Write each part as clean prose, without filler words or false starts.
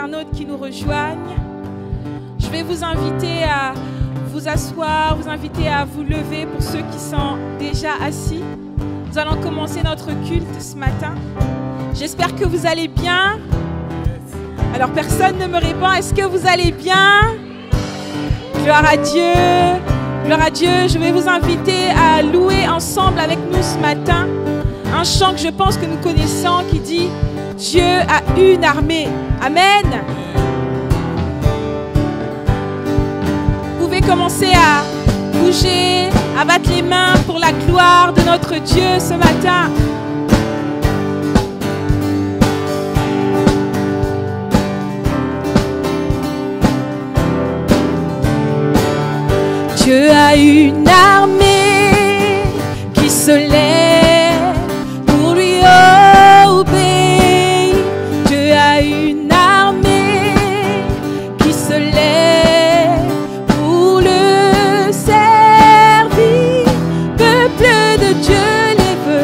internautes qui nous rejoignent. Je vais vous inviter à vous asseoir, vous inviter à vous lever pour ceux qui sont déjà assis. Nous allons commencer notre culte ce matin. J'espère que vous allez bien. Alors personne ne me répond, est-ce que vous allez bien? Gloire à Dieu. Gloire à Dieu. Je vais vous inviter à louer ensemble avec nous ce matin un chant que je pense que nous connaissons qui dit « Dieu a une armée ». Amen. Vous pouvez commencer à bouger, à battre les mains pour la gloire de notre Dieu ce matin. Dieu a une armée qui se lève pour lui obéir. Dieu a une armée qui se lève pour le servir. Peuple de Dieu, lève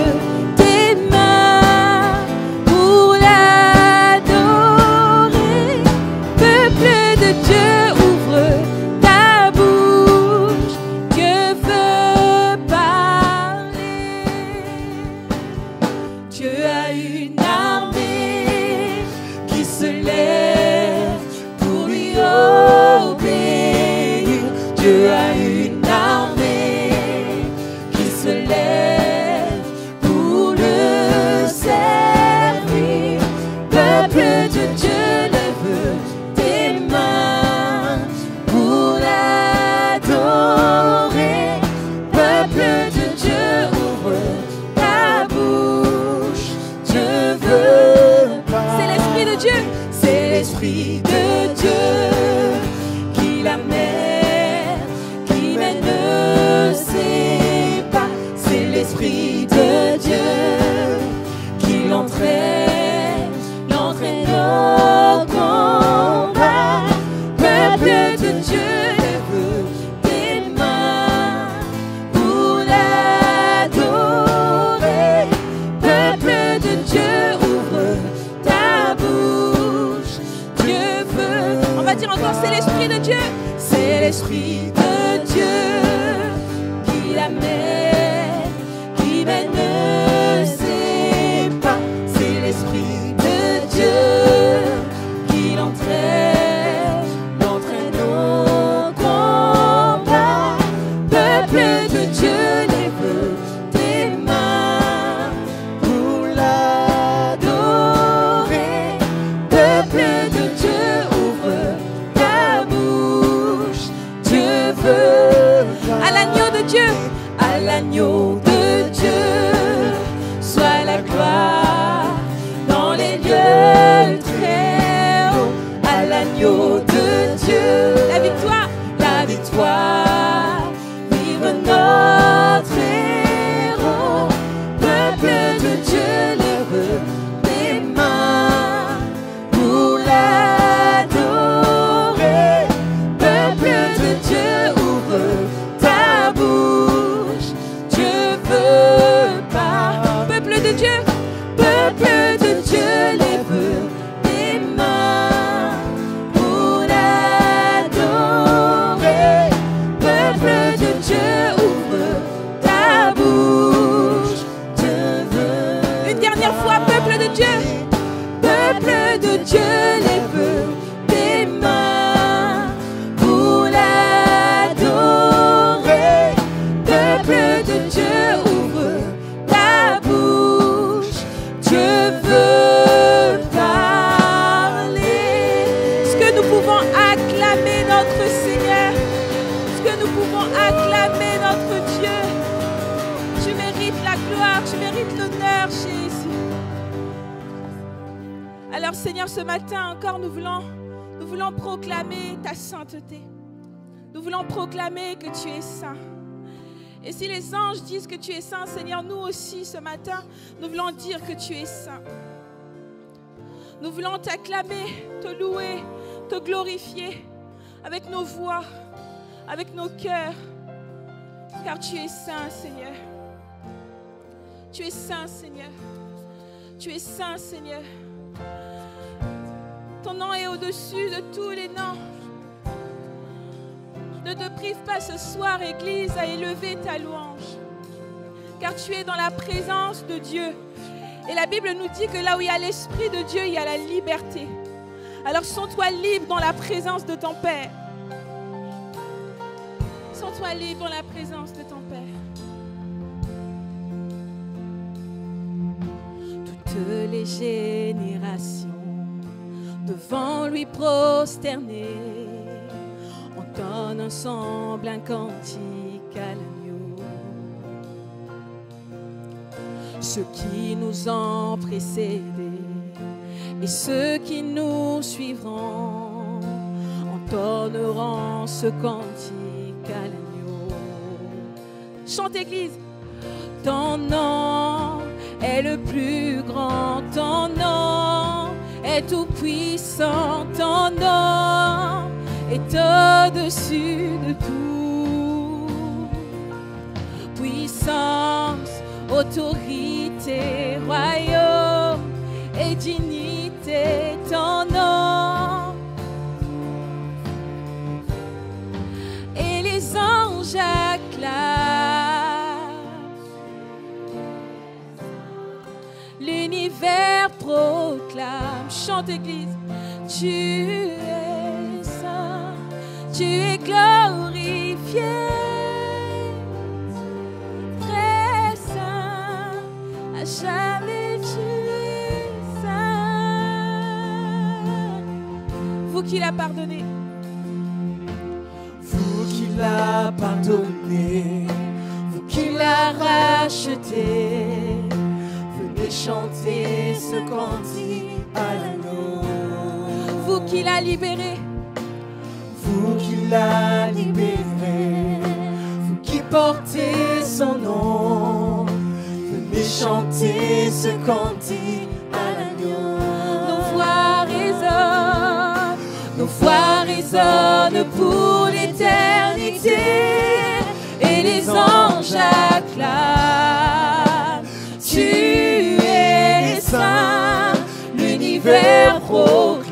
tes mains pour l'adorer. Peuple de Dieu, ouvre ta bouche, Dieu veut parler. Dieu a une armée qui se lève pour lui obéir. Dieu a une armée qui se lève pour le servir. Peuple de Dieu, lève tes mains pour l'adorer. Peuple de Dieu, ouvre ta bouche, Dieu veut parler. C'est l'Esprit de Dieu. C'est l'Esprit de Dieu qui l'amène, qui mène ses pas. C'est l'Esprit de Dieu qui l'entraîne, l'entraîne au combat. Peuple de Dieu, lève tes mains pour l'adorer. Peuple de Dieu, ouvre ta bouche, Dieu veut. On va dire encore, c'est l'Esprit de Dieu. C'est l'Esprit de Dieu qui l'amène, qui mène ses pas. C'est l'Esprit de Dieu qui l'entraîne, l'entraîne au combat. Peuple de Dieu, lève tes mains pour l'adorer. Peuple de Dieu, ouvre ta bouche, Dieu veut. À l'agneau de Dieu, à l'agneau de Dieu, soit la gloire dans les lieux très hauts. À l'agneau de Dieu, la victoire, vive notre héros. Peuple de Dieu, lève tes mains pour l'adorer. Peuple de Dieu, ouvre ta bouche, Dieu veut parler. Peuple de Dieu, lève tes mains pour l'adorer. Peuple de Dieu, ouvre ta bouche, Dieu veut. Une dernière fois, peuple de Dieu, lève tes mains pour l'adorer. Peuple de Dieu, ouvre ta bouche, Dieu veut parler. Est-ce que nous pouvons acclamer notre Seigneur? Est-ce que nous pouvons acclamer notre Dieu? Tu mérites la gloire, tu mérites l'honneur, Jésus. Alors Seigneur, ce matin encore, nous voulons proclamer ta sainteté. Nous voulons proclamer que tu es saint. Et si les anges disent que tu es saint, Seigneur, nous aussi ce matin, nous voulons dire que tu es saint. Nous voulons t'acclamer, te louer, te glorifier avec nos voix, avec nos cœurs, car tu es saint, Seigneur. Tu es saint, Seigneur. Tu es saint, Seigneur. Ton nom est au-dessus de tous les noms. Ne te prive pas ce soir, Église, à élever ta louange. Car tu es dans la présence de Dieu. Et la Bible nous dit que là où il y a l'Esprit de Dieu, il y a la liberté. Alors sens-toi libre dans la présence de ton Père. Sens-toi libre dans la présence de ton Père. Toutes les générations devant lui prosterner entonnent ensemble un cantique à l'agneau. Ceux qui nous ont précédés et ceux qui nous suivront entonneront ce cantique à l'agneau. Chante, Église. Ton nom est le plus grand, ton nom est tout puissant, ton nom est au-dessus de tout. Puissance, autorité, royaume et dignité, ton nom. Et les anges acclament. L'univers proclame. Chante, Église. Tu es saint, tu es glorifié. Très saint, à jamais tu es saint. Vous qui l'a pardonné. Vous qui l'a pardonné, vous qui l'a racheté, venez chanter ce cantique à l'agneau. Vous qui l'a libéré, vous qui l'a libéré, vous qui portez son nom, venez chanter ce cantique à l'agneau. nos voix résonnent pour l'éternité, et les anges acclament. Tu es saint, l'univers proclame.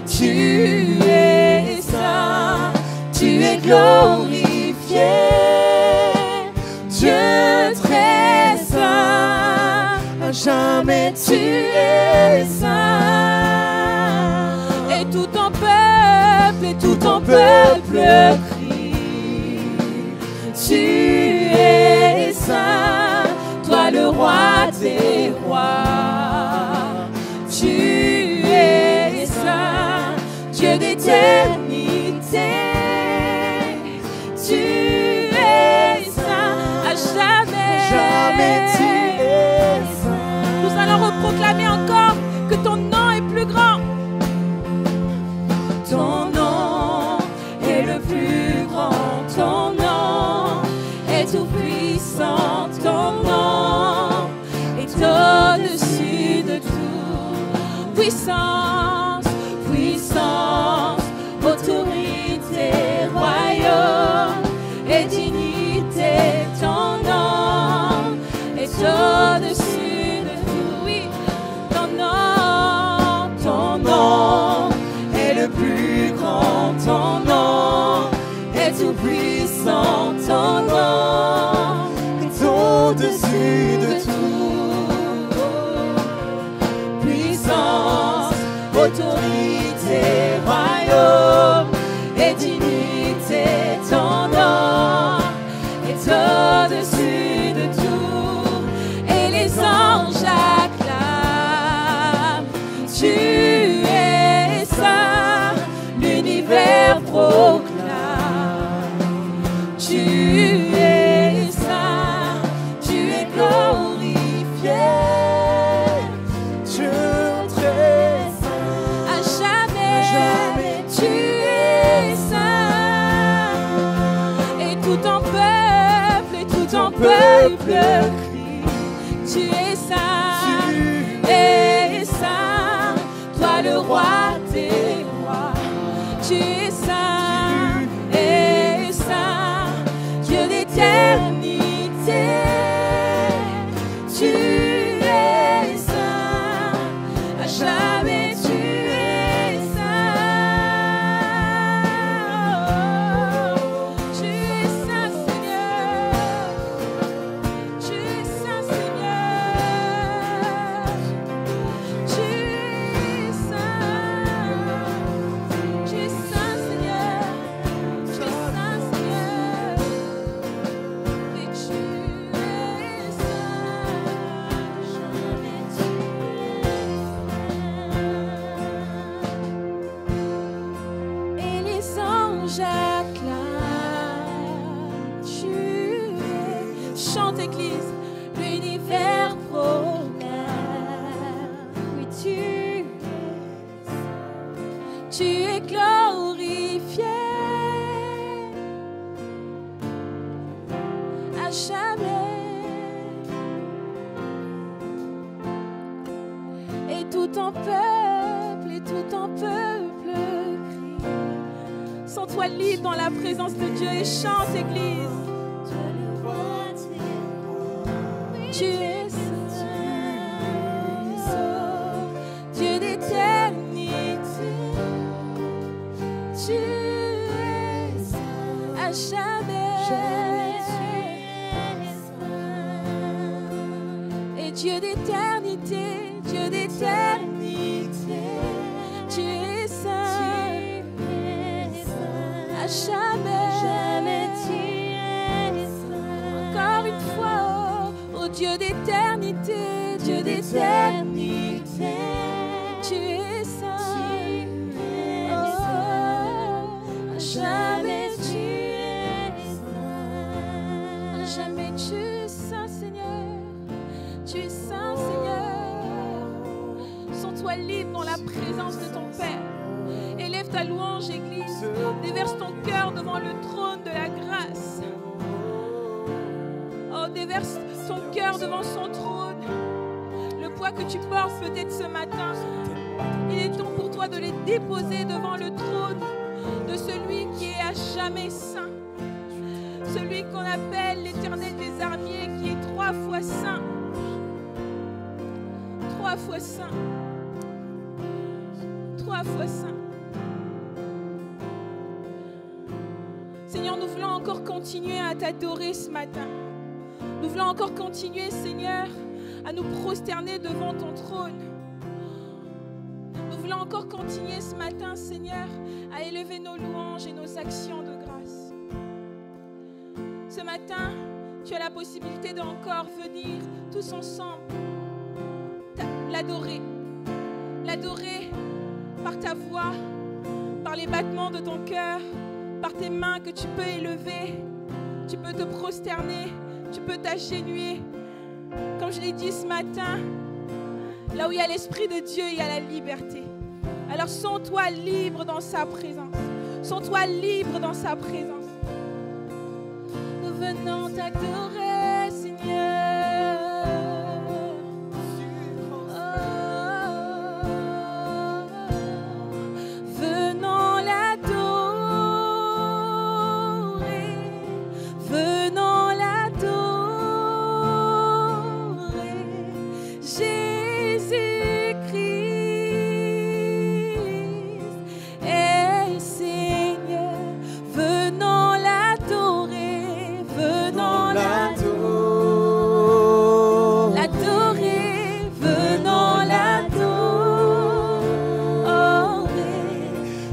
Tu es saint, tu es glorifié. Dieu très saint, à jamais tu es saint. Et tout ton peuple crie. Tu es saint, toi le roi des rois. Tu es saint, Dieu d'éternité. Tu es saint, à jamais tu es saint. Nous allons reproclamer encore que ton nom est plus grand. Ton nom est le plus grand, ton nom est tout puissant, ton nom est au-dessus de tout. Puissance, puissance, autorité, royaume et dignité, ton nom est au-dessus de tout. Oui, ton nom est le plus grand, ton nom est tout puissant, ton nom est au-dessus de tout. Puissance, autorité, royaume et dignité, ton nom est au-dessus de tout. Et les anges acclament. Tu es saint, l'univers proclame. Tu es saint, tu es glorifié. Dieu très saint, À jamais tu es saint. Et tout ton peuple crie. Tu es saint, toi le roi des rois. Tu es saint, Dieu d'éternité. Tu es saint, à jamais l'univers proclame. Oui, tu es glorifié à jamais. Et tout ton peuple, crie. Sens-toi libre dans la présence de Dieu et chante, Église. Tu es saint, Dieu d'éternité. Tu es saint à jamais. Et Dieu d'éternité, Dieu d'éternité. Tu es saint à jamais. Tu es saint. Encore une fois, oh Dieu d'éternité, Dieu d'éternité. Tu es saint. Jamais tu es saint. Jamais tu es saint, Seigneur. Tu es saint, Seigneur. Sens-toi libre dans la présence de ton Père. Élève ta louange, Église. Déverse ton cœur devant le trône de la grâce. Oh, déverse ton cœur devant son trône. Le poids que tu portes peut-être ce matin, il est temps pour toi de les déposer devant le trône de celui qui est à jamais saint. Celui qu'on appelle l'Éternel des armées, qui est 3 fois saint. 3 fois saint. 3 fois saint. Seigneur, nous voulons encore continuer à t'adorer ce matin. Nous voulons encore continuer, Seigneur, à nous prosterner devant ton trône. Nous voulons encore continuer ce matin, Seigneur, à élever nos louanges et nos actions de grâce. Ce matin, tu as la possibilité d'encore venir tous ensemble l'adorer. L'adorer par ta voix, par les battements de ton cœur, par tes mains que tu peux élever. Tu peux te prosterner, tu peux t'agenouiller. Comme je l'ai dit ce matin, là où il y a l'Esprit de Dieu, il y a la liberté. Alors sens-toi libre dans sa présence. Sens-toi libre dans sa présence. Nous venons t'adorer, Seigneur. Venons l'adorer. Venons l'adorer. Jésus-Christ est Seigneur. Venons l'adorer. Venons l'adorer. Venons l'adorer.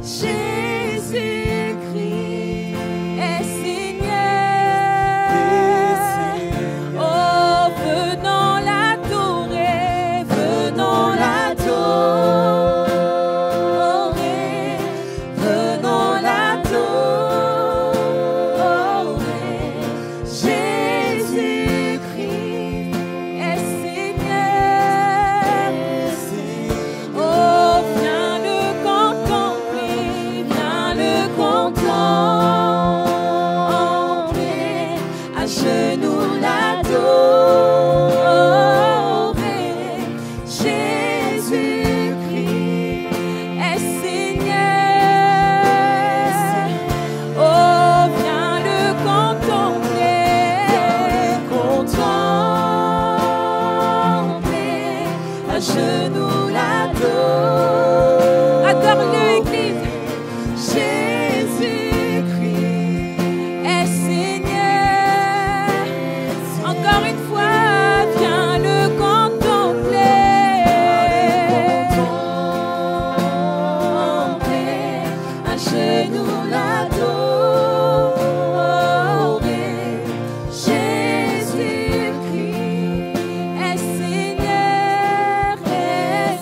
Jésus-Christ est Seigneur. Oh, venons l'adorer. Venons l'adorer. Venons l'adorer. Jésus-Christ est Seigneur. Oh, viens le contempler, viens le contempler, à genoux l'adorer. Jésus-Christ est Seigneur. Oh, viens le contempler, à genoux l'adorer. Adore-le, Église. Jésus-Christ est Seigneur. Encore une fois, viens le contempler. À genoux l'adorer. Jésus-Christ est Seigneur, est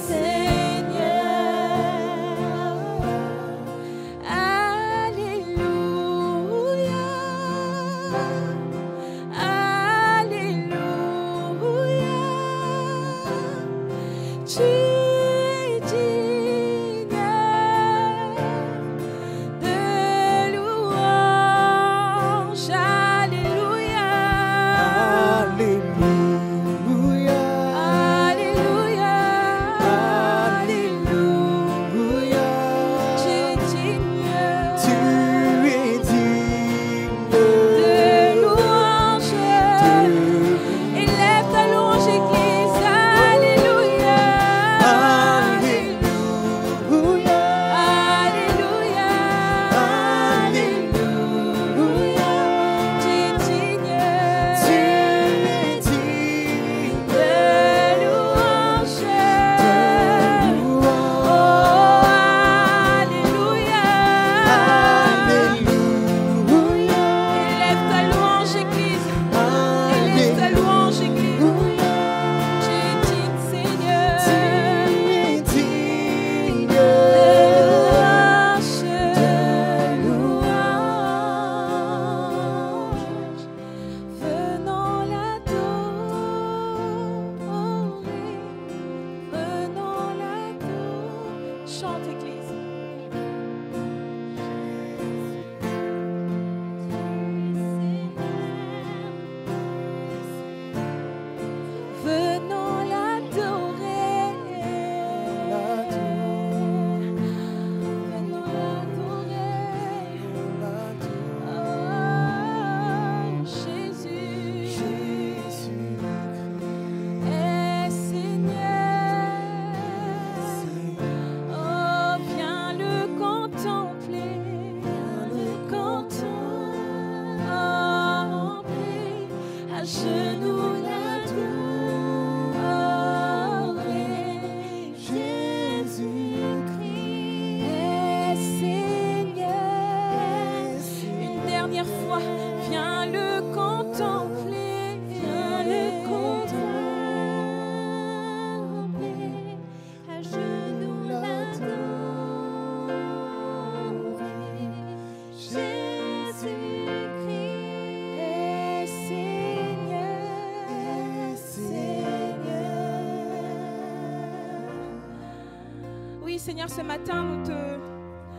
oui, Seigneur, ce matin,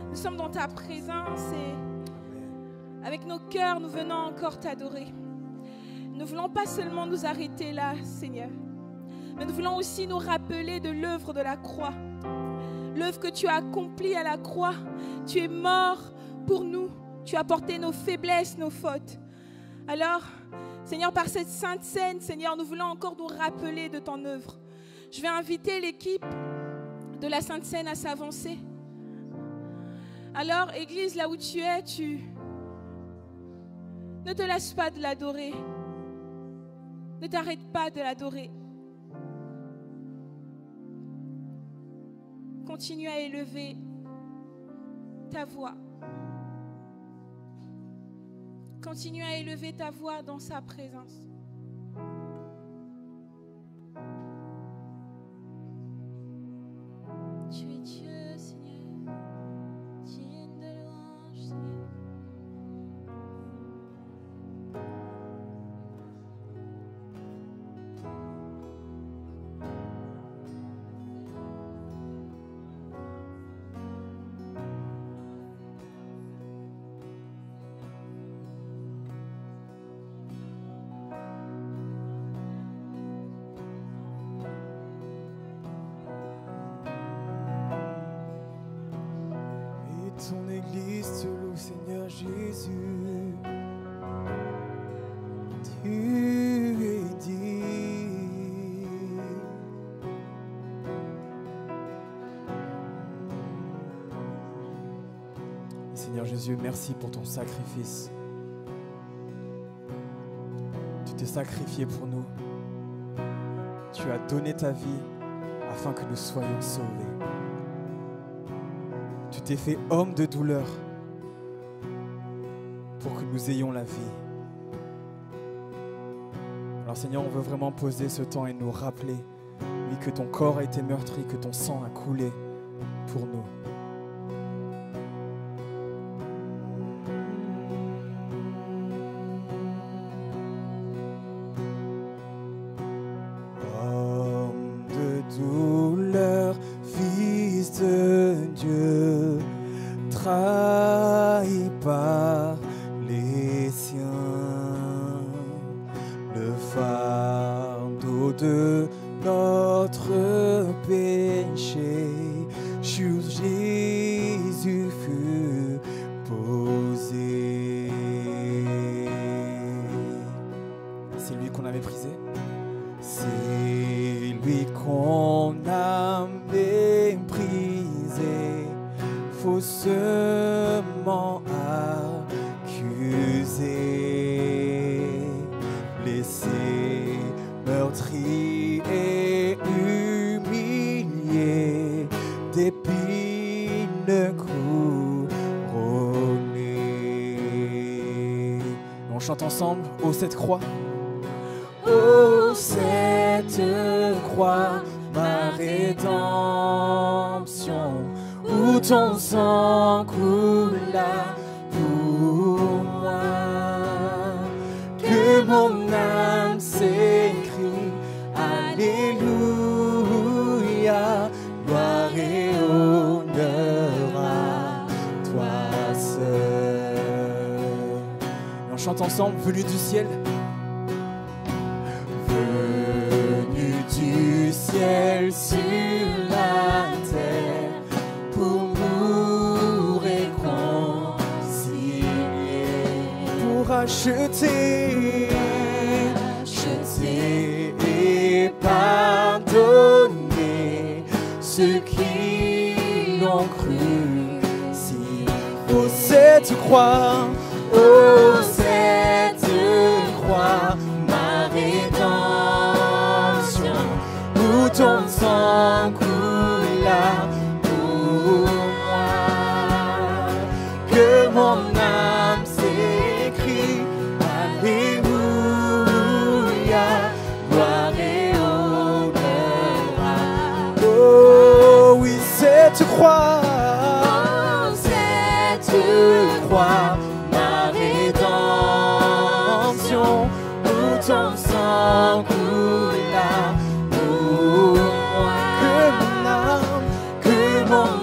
nous sommes dans ta présence et avec nos cœurs, nous venons encore t'adorer. Nous ne voulons pas seulement nous arrêter là, Seigneur, mais nous voulons aussi nous rappeler de l'œuvre de la croix. L'œuvre que tu as accomplie à la croix. Tu es mort pour nous. Tu as porté nos faiblesses, nos fautes. Alors, Seigneur, par cette sainte scène, Seigneur, nous voulons encore nous rappeler de ton œuvre. Je vais inviter l'équipe de la Sainte Seine à s'avancer. Alors, Église, là où tu es, ne te laisse pas de l'adorer. Ne t'arrête pas de l'adorer. Continue à élever ta voix. Continue à élever ta voix dans sa présence. Tu es Dieu, Seigneur, digne de louange, Seigneur. Ton Église te loue, Seigneur Jésus. Tu es digne. Seigneur Jésus, merci pour ton sacrifice. Tu t'es sacrifié pour nous. Tu as donné ta vie afin que nous soyons sauvés. Tu t'es fait homme de douleur pour que nous ayons la vie. Alors Seigneur, on veut vraiment poser ce temps et nous rappeler, oui, que ton corps a été meurtri, que ton sang a coulé pour nous. Homme de douleur, fils de Dieu, trahi par les siens, le fardeau de notre péché sur Jésus fut posé. C'est lui qu'on a méprisé, c'est lui qu'on a méprisé, faussement accusé, blessé, meurtri et humilié, d'épines couronné. On chante ensemble, ô cette croix. Ô cette croix, ma rédemption, où ton sang coula pour moi, que mon âme s'écrie, Alléluia, gloire et honneur à toi seul. Et on chante ensemble, venu du ciel. Venu du ciel sur la terre, pour nous réconcilier, pour acheter et pardonner ceux qui l'ont cru. Si ô cette croix, ô cette croix, ma rédemption, où ton sang coula pour moi, que mon âme s'écrie, Alléluia, gloire et honneur à toi. Oh oui, cette croix, Oh, cette croix, ma rédemption, où ton sang coula pour moi, que mon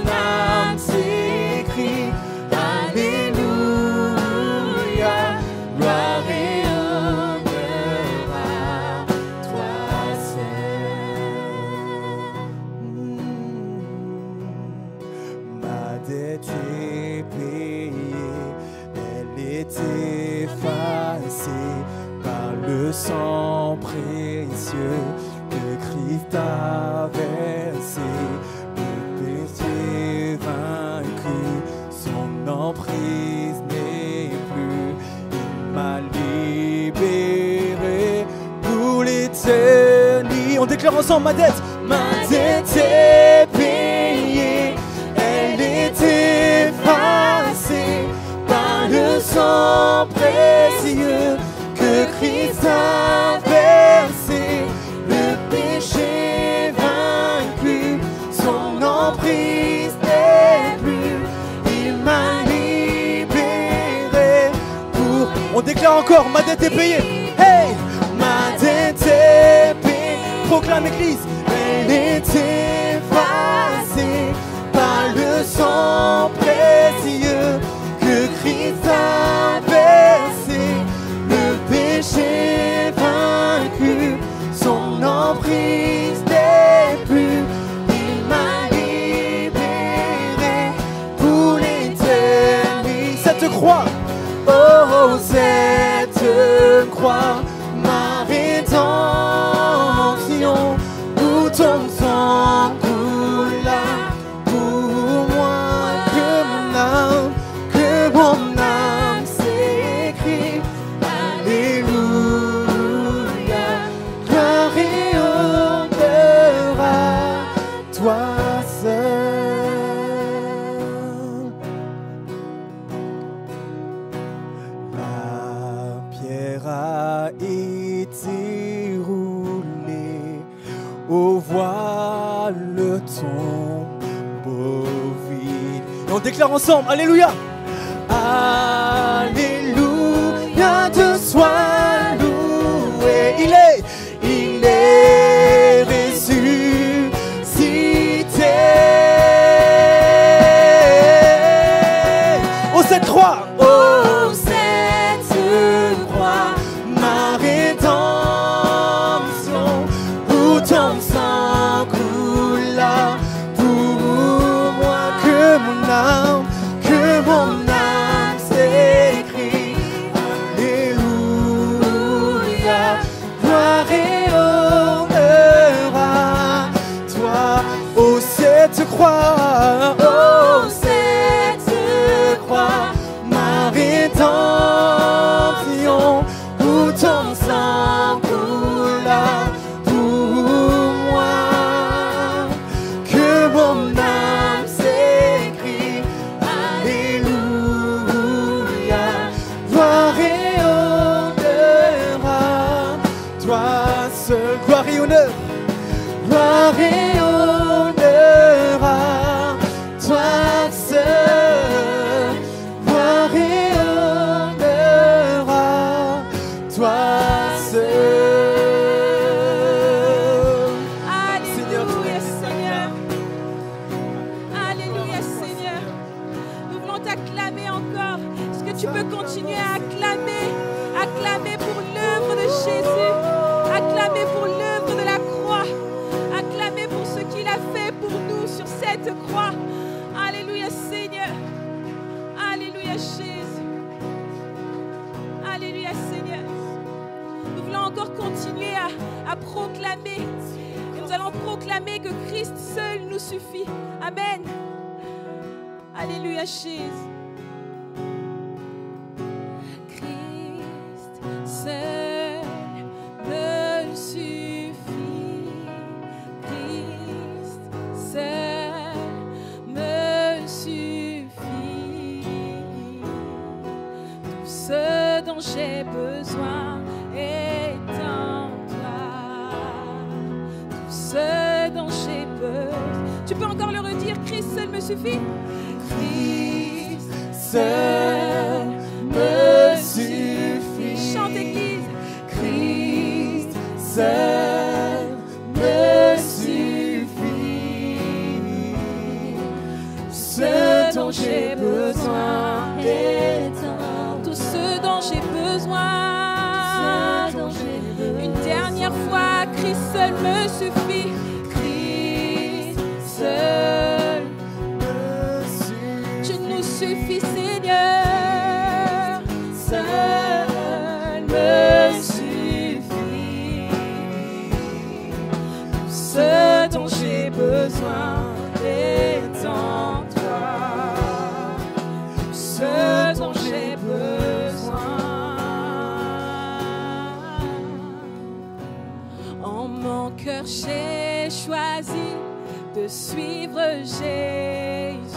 précieux que Christ a versé, le péché vaincu, son emprise n'est plus, il m'a libéré pour l'éternité. On déclare ensemble: ma dette est payée, elle est effacée par le sang précieux que Christ a versé, le péché vaincu, son emprise n'est plus, il m'a libéré pour... On déclare encore: ma dette est payée. Hey! Ma dette est payée. Proclame Église. Elle est effacée par le sang précieux que Christ a versé, le péché vaincu, son emprise n'est plus, il m'a libéré pour l'éternité. Cette croix, oh cette croix, ma rédemption, où ton sang coula pour moi, que mon âme s'écrie. Alléluia, gloire et honneur à toi seul. La pierre a été roulée, au voile tombeau vide. Et on déclare ensemble: Alléluia. Alléluia, Dieu soit loué. Il est ressuscité. Oh cette croix, oh cette croix, ma rédemption, où ton sang coula pour moi, que mon âme s'écrie. Alléluia, gloire et honneur à toi. Oh cette croix, oh cette croix, ma rédemption, où ton sang coula pour moi, que mon âme s'écrie. Alléluia, gloire et honneur à toi seul. Gloire et honneur, gloire et honneur à toi seul. Gloire et honneur à toi seul. Alléluia Seigneur. Alléluia Seigneur. Nous voulons t'acclamer encore. Est-ce que tu peux continuer à acclamer pour l'œuvre de Jésus, acclamer pour l'œuvre de la croix, acclamer pour ce qu'il a fait pour nous sur cette croix. Alléluia Seigneur. Alléluia Jésus. Alléluia Seigneur. Nous voulons encore continuer à proclamer. Et nous allons proclamer que Christ seul nous suffit. Amen. Alléluia Jésus. Christ seul me suffit. Christ seul me suffit. Tout ce dont j'ai besoin est en toi. Tout ce dont j'ai besoin. Tu peux encore le redire: Christ seul me suffit. Christ seul me suffit. Chante Église. Christ seul me suffit. Ce dont j'ai besoin est en tout ce dont j'ai besoin. Une dernière fois, Christ seul me suffit. Christ seul tu nous suffis Seigneur, seul me suffit. ce dont j'ai besoin est en toi. Ce dont j'ai besoin. En mon cœur, j'ai choisi de suivre Jésus.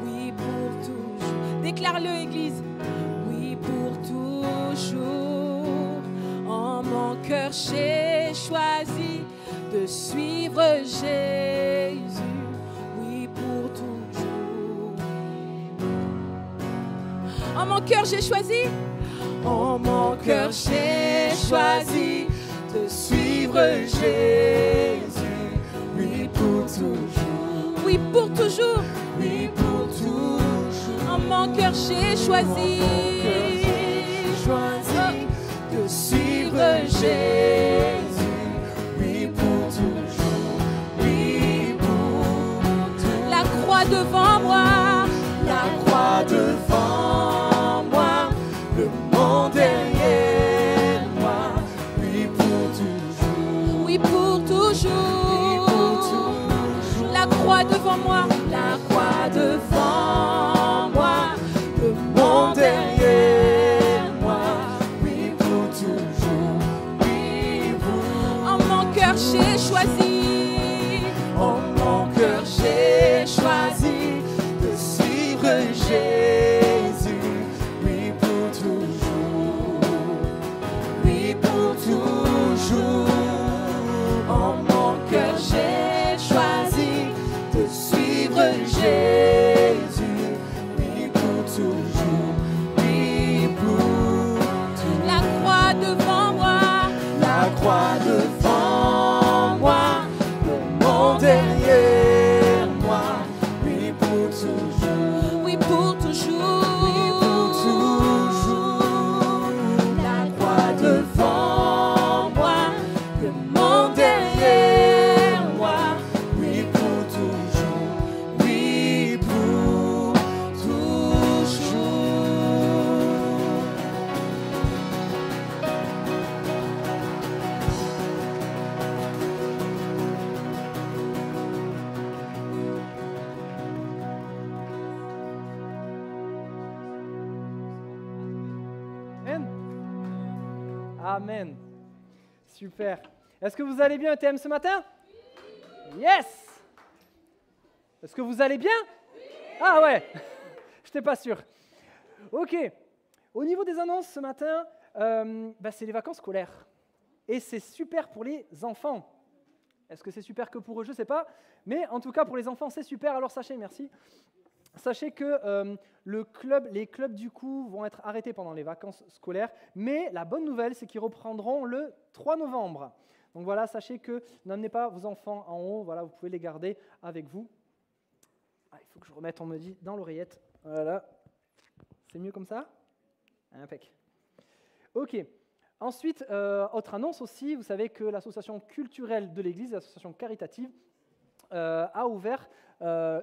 Oui, pour toujours. Déclare-le, Église. Oui, pour toujours. En mon cœur, j'ai choisi de suivre Jésus. Oui, pour toujours. En mon cœur, j'ai choisi. En mon cœur, j'ai choisi de suivre Jésus. Oui, pour toujours. Oui, pour toujours. Oui, pour toujours. En mon cœur, j'ai choisi. De suivre Jésus. Oui, pour toujours. Oui, pour toujours. La croix devant moi. La croix devant moi. Le monde derrière moi. Oui, pour toujours. Oui, pour toujours. La croix devant moi. La croix devant moi. Le monde derrière moi. Oui, pour toujours. Oui, pour. En mon cœur, j'ai choisi. En mon cœur, j'ai choisi de suivre Jésus. Oui, pour toujours. Oui, pour toujours. En mon cœur, j'ai choisi de suivre Jésus. Oui, pour toujours. Oui, pour toujours. La croix devant moi. La croix devant moi. Le monde derrière moi. Oui, pour toujours. Oui, pour toujours. Oui, pour toujours. La croix devant moi. Le monde derrière moi. Oui, pour toujours. Oui, pour toujours. Amen. Amen. Super. Est-ce que vous allez bien, ETM, ce matin? Yes. Est-ce que vous allez bien? Ah ouais. Je n'étais pas sûr. Ok. Au niveau des annonces ce matin, c'est les vacances scolaires. Et c'est super pour les enfants. Est-ce que c'est super que pour eux? Je ne sais pas. Mais en tout cas, pour les enfants, c'est super. Alors sachez, merci. Sachez que les clubs du coup vont être arrêtés pendant les vacances scolaires, mais la bonne nouvelle, c'est qu'ils reprendront le 3 novembre. Donc voilà, sachez que n'amenez pas vos enfants en haut, voilà, vous pouvez les garder avec vous. Ah, il faut que je remette, on me dit, dans l'oreillette. Voilà. C'est mieux comme ça? Impec. Ok. Ensuite, autre annonce aussi, vous savez que l'association culturelle de l'Église, l'association caritative, a ouvert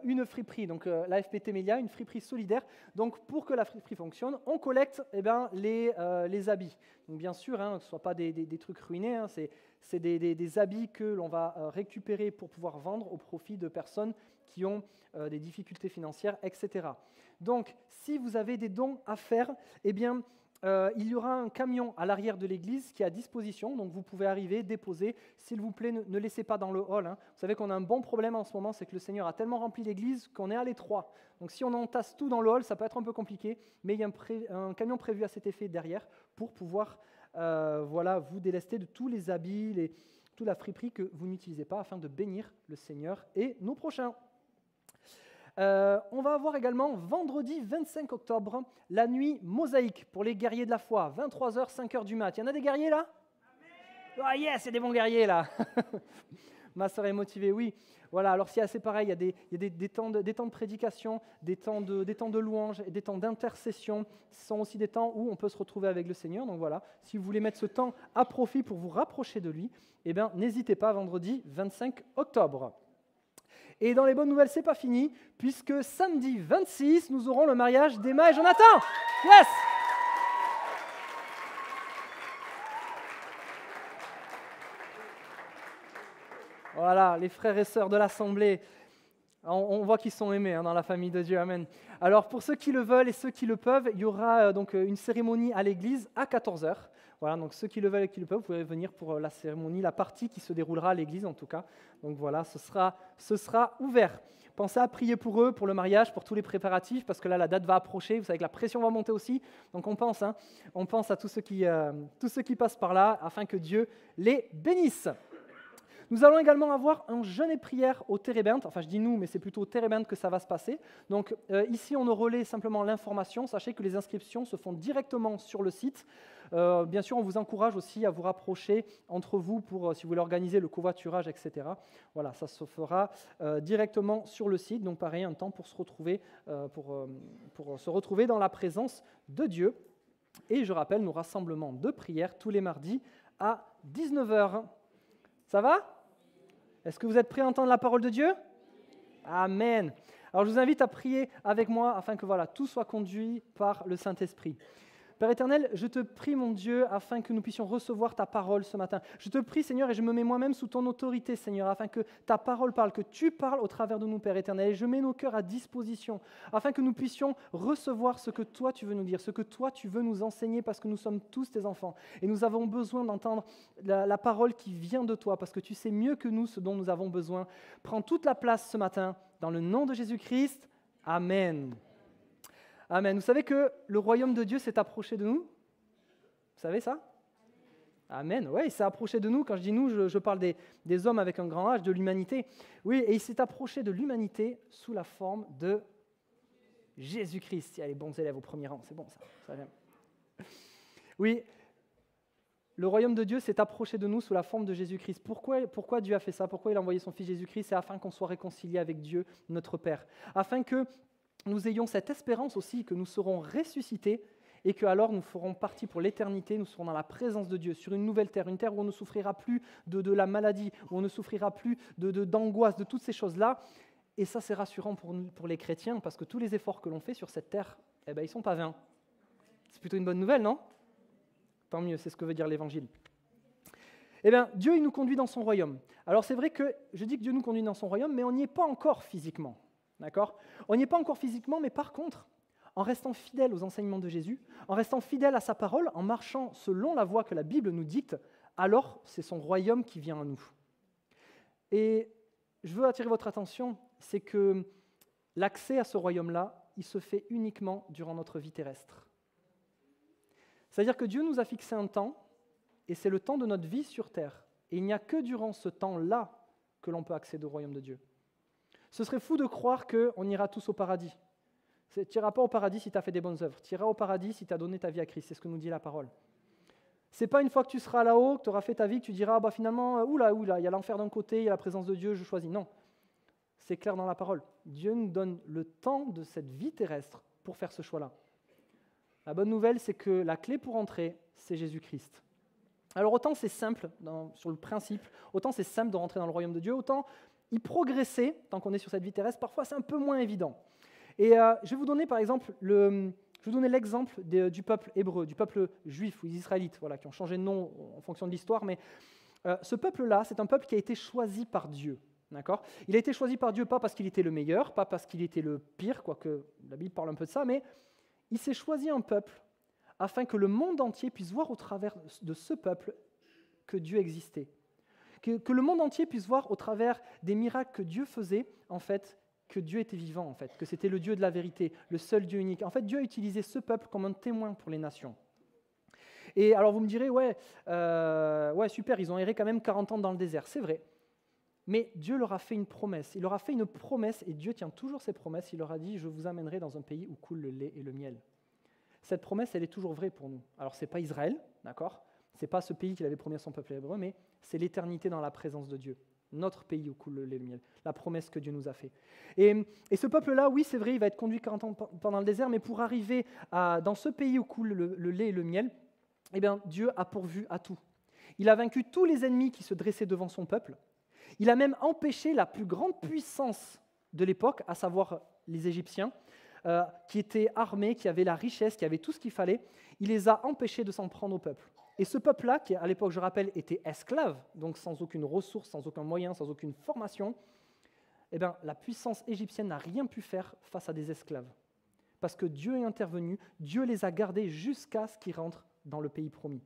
une friperie, donc l'AFPT Mélia, une friperie solidaire. Donc pour que la friperie fonctionne, on collecte les habits. Donc bien sûr, que ce ne soit pas des trucs ruinés, c'est des habits que l'on va récupérer pour pouvoir vendre au profit de personnes qui ont des difficultés financières, etc. Donc si vous avez des dons à faire, il y aura un camion à l'arrière de l'église qui est à disposition, donc vous pouvez arriver, déposer. S'il vous plaît, ne laissez pas dans le hall. Vous savez qu'on a un bon problème en ce moment, c'est que le Seigneur a tellement rempli l'église qu'on est à l'étroit. Donc si on entasse tout dans le hall, ça peut être un peu compliqué, mais il y a un camion prévu à cet effet derrière pour pouvoir vous délester de tous les habits, toute la friperie que vous n'utilisez pas afin de bénir le Seigneur et nos prochains. On va avoir également vendredi 25 octobre la nuit mosaïque pour les guerriers de la foi, 23h, 5h du mat. Il y en a des guerriers là? Ah yes, il y a des bons guerriers là. Ma sœur est motivée, oui. Voilà, alors c'est assez pareil, il y a des temps de prédication, des temps de louange et des temps d'intercession. Ce sont aussi des temps où on peut se retrouver avec le Seigneur. Donc voilà, si vous voulez mettre ce temps à profit pour vous rapprocher de lui, n'hésitez pas, vendredi 25 octobre. Et dans les bonnes nouvelles, c'est pas fini, puisque samedi 26, nous aurons le mariage d'Emma et Jonathan. Yes! Voilà, les frères et sœurs de l'Assemblée, on voit qu'ils sont aimés dans la famille de Dieu. Amen. Alors, pour ceux qui le veulent et ceux qui le peuvent, il y aura donc une cérémonie à l'église à 14h. Voilà, donc ceux qui le veulent et qui le peuvent, vous pouvez venir pour la cérémonie, la partie qui se déroulera à l'église en tout cas. Donc voilà, ce sera ouvert. Pensez à prier pour eux, pour le mariage, pour tous les préparatifs, parce que là, la date va approcher. Vous savez que la pression va monter aussi. Donc on pense à tous ceux qui passent par là, afin que Dieu les bénisse. Nous allons également avoir un jeûne et prière au Térébinthe. Enfin, je dis nous, mais c'est plutôt au Térébinthe que ça va se passer. Donc ici, on relaie simplement l'information. Sachez que les inscriptions se font directement sur le site. Bien sûr, on vous encourage aussi à vous rapprocher entre vous pour, si vous voulez organiser le covoiturage, etc. Voilà, ça se fera directement sur le site. Donc pareil, un temps pour se retrouver, pour se retrouver dans la présence de Dieu. Et je rappelle nos rassemblements de prière tous les mardis à 19h. Ça va ? Est-ce que vous êtes prêts à entendre la parole de Dieu ? Amen. Alors je vous invite à prier avec moi afin que tout soit conduit par le Saint-Esprit. Père éternel, je te prie, mon Dieu, afin que nous puissions recevoir ta parole ce matin. Je te prie, Seigneur, et je me mets moi-même sous ton autorité, Seigneur, afin que ta parole parle, que tu parles au travers de nous, Père éternel. Et je mets nos cœurs à disposition, afin que nous puissions recevoir ce que toi tu veux nous dire, ce que toi tu veux nous enseigner, parce que nous sommes tous tes enfants. Et nous avons besoin d'entendre la parole qui vient de toi, parce que tu sais mieux que nous ce dont nous avons besoin. Prends toute la place ce matin, dans le nom de Jésus-Christ. Amen. Amen. Vous savez que le royaume de Dieu s'est approché de nous ? Vous savez ça ? Amen. Oui, il s'est approché de nous. Quand je dis nous, je parle des hommes avec un grand H, de l'humanité. Oui, et il s'est approché de l'humanité sous la forme de Jésus-Christ. Il y a les bons élèves au premier rang, c'est bon ça vient. Oui, le royaume de Dieu s'est approché de nous sous la forme de Jésus-Christ. Pourquoi Dieu a fait ça ? Pourquoi il a envoyé son Fils Jésus-Christ ? C'est afin qu'on soit réconcilié avec Dieu, notre Père. Afin que nous ayons cette espérance aussi que nous serons ressuscités et que alors nous ferons partie pour l'éternité, nous serons dans la présence de Dieu, sur une nouvelle terre, une terre où on ne souffrira plus de la maladie, où on ne souffrira plus d'angoisse, de toutes ces choses-là. Et ça, c'est rassurant pour les chrétiens, parce que tous les efforts que l'on fait sur cette terre, ils ne sont pas vains. C'est plutôt une bonne nouvelle, non ? Tant mieux, c'est ce que veut dire l'Évangile. Eh bien, Dieu, il nous conduit dans son royaume. Alors c'est vrai que je dis que Dieu nous conduit dans son royaume, mais on n'y est pas encore physiquement. D'accord ? On n'y est pas encore physiquement, mais par contre, en restant fidèle aux enseignements de Jésus, en restant fidèle à sa parole, en marchant selon la voie que la Bible nous dicte, alors c'est son royaume qui vient à nous. Et je veux attirer votre attention, c'est que l'accès à ce royaume-là, il se fait uniquement durant notre vie terrestre. C'est-à-dire que Dieu nous a fixé un temps, et c'est le temps de notre vie sur terre. Et il n'y a que durant ce temps-là que l'on peut accéder au royaume de Dieu. Ce serait fou de croire qu'on ira tous au paradis. Tu n'iras pas au paradis si tu as fait des bonnes œuvres. Tu iras au paradis si tu as donné ta vie à Christ. C'est ce que nous dit la parole. Ce n'est pas une fois que tu seras là-haut, que tu auras fait ta vie, que tu diras finalement, oula, il y a l'enfer d'un côté, il y a la présence de Dieu, je choisis. Non, c'est clair dans la parole. Dieu nous donne le temps de cette vie terrestre pour faire ce choix-là. La bonne nouvelle, c'est que la clé pour entrer, c'est Jésus-Christ. Alors autant c'est simple sur le principe, autant c'est simple de rentrer dans le royaume de Dieu, autant y progresser, tant qu'on est sur cette vie terrestre, parfois c'est un peu moins évident. Et je vais vous donner par exemple l'exemple du peuple hébreu, du peuple juif ou des Israélites, qui ont changé de nom en fonction de l'histoire, mais ce peuple-là, c'est un peuple qui a été choisi par Dieu. D'accord ? Il a été choisi par Dieu pas parce qu'il était le meilleur, pas parce qu'il était le pire, quoique la Bible parle un peu de ça, mais il s'est choisi un peuple afin que le monde entier puisse voir au travers de ce peuple que Dieu existait. Que le monde entier puisse voir au travers des miracles que Dieu faisait, en fait, que Dieu était vivant, en fait, que c'était le Dieu de la vérité, le seul Dieu unique. En fait, Dieu a utilisé ce peuple comme un témoin pour les nations. Et alors vous me direz, ouais, super, ils ont erré quand même 40 ans dans le désert. C'est vrai. Mais Dieu leur a fait une promesse. Il leur a fait une promesse, et Dieu tient toujours ses promesses. Il leur a dit, je vous amènerai dans un pays où coule le lait et le miel. Cette promesse, elle est toujours vraie pour nous. Alors, ce n'est pas Israël, d'accord ? Ce n'est pas ce pays qu'il avait promis à son peuple hébreu, mais c'est l'éternité dans la présence de Dieu. Notre pays où coule le lait et le miel. La promesse que Dieu nous a faite. Et ce peuple-là, oui, c'est vrai, il va être conduit 40 ans pendant le désert, mais pour arriver dans ce pays où coule le lait et le miel, eh bien, Dieu a pourvu à tout. Il a vaincu tous les ennemis qui se dressaient devant son peuple. Il a même empêché la plus grande puissance de l'époque, à savoir les Égyptiens, qui étaient armés, qui avaient la richesse, qui avaient tout ce qu'il fallait. Il les a empêchés de s'en prendre au peuple. Et ce peuple-là, qui à l'époque, je rappelle, était esclave, donc sans aucune ressource, sans aucun moyen, sans aucune formation, eh bien, la puissance égyptienne n'a rien pu faire face à des esclaves. Parce que Dieu est intervenu, Dieu les a gardés jusqu'à ce qu'ils rentrent dans le pays promis.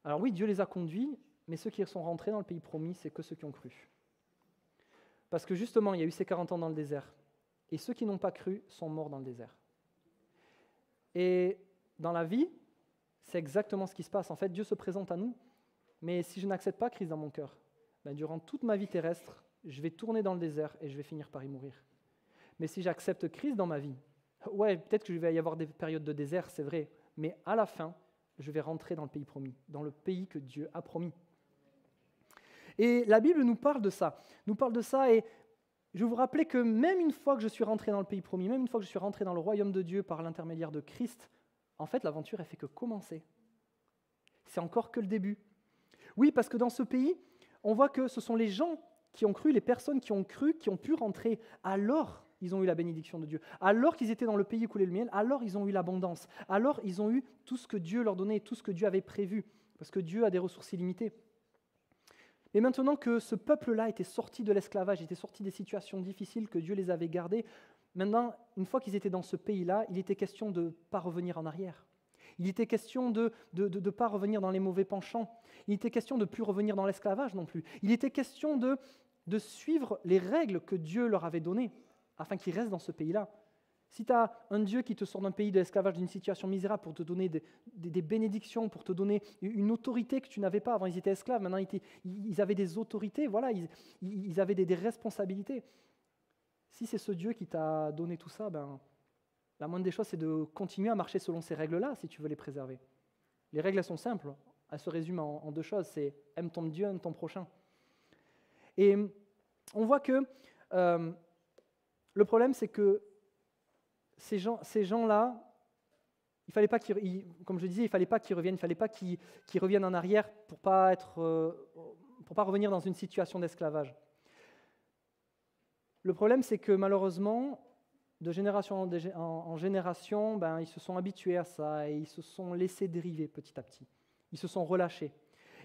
Alors oui, Dieu les a conduits, mais ceux qui sont rentrés dans le pays promis, c'est que ceux qui ont cru. Parce que justement, il y a eu ces 40 ans dans le désert, et ceux qui n'ont pas cru sont morts dans le désert. Et dans la vie, c'est exactement ce qui se passe. En fait, Dieu se présente à nous, mais si je n'accepte pas Christ dans mon cœur, ben, durant toute ma vie terrestre, je vais tourner dans le désert et je vais finir par y mourir. Mais si j'accepte Christ dans ma vie, ouais, peut-être que je vais y avoir des périodes de désert, c'est vrai, mais à la fin, je vais rentrer dans le pays promis, dans le pays que Dieu a promis. Et la Bible nous parle de ça, et je vais vous rappeler que même une fois que je suis rentré dans le pays promis, même une fois que je suis rentré dans le royaume de Dieu par l'intermédiaire de Christ, en fait, l'aventure, elle fait que commencer. C'est encore que le début. Oui, parce que dans ce pays, on voit que ce sont les gens qui ont cru, les personnes qui ont cru, qui ont pu rentrer, alors ils ont eu la bénédiction de Dieu. Alors qu'ils étaient dans le pays où coulait le miel, alors ils ont eu l'abondance. Alors ils ont eu tout ce que Dieu leur donnait, tout ce que Dieu avait prévu, parce que Dieu a des ressources illimitées. Mais maintenant que ce peuple-là était sorti de l'esclavage, était sorti des situations difficiles que Dieu les avait gardées, maintenant, une fois qu'ils étaient dans ce pays-là, il était question de ne pas revenir en arrière. Il était question de ne pas revenir dans les mauvais penchants. Il était question de ne plus revenir dans l'esclavage non plus. Il était question de suivre les règles que Dieu leur avait données afin qu'ils restent dans ce pays-là. Si tu as un Dieu qui te sort d'un pays de l'esclavage, d'une situation misérable pour te donner des bénédictions, pour te donner une autorité que tu n'avais pas, avant ils étaient esclaves, maintenant ils avaient des autorités, voilà, ils avaient des responsabilités. Si c'est ce Dieu qui t'a donné tout ça, ben, la moindre des choses, c'est de continuer à marcher selon ces règles-là si tu veux les préserver. Les règles, elles sont simples, elles se résument en deux choses, c'est aime ton Dieu, aime ton prochain. Et on voit que le problème, c'est que ces gens-là, il fallait pas comme je disais, il ne fallait pas qu'ils reviennent, il ne fallait pas qu'ils reviennent en arrière pour pas revenir dans une situation d'esclavage. Le problème, c'est que malheureusement, de génération en génération, ben, ils se sont habitués à ça et ils se sont laissés dériver petit à petit. Ils se sont relâchés.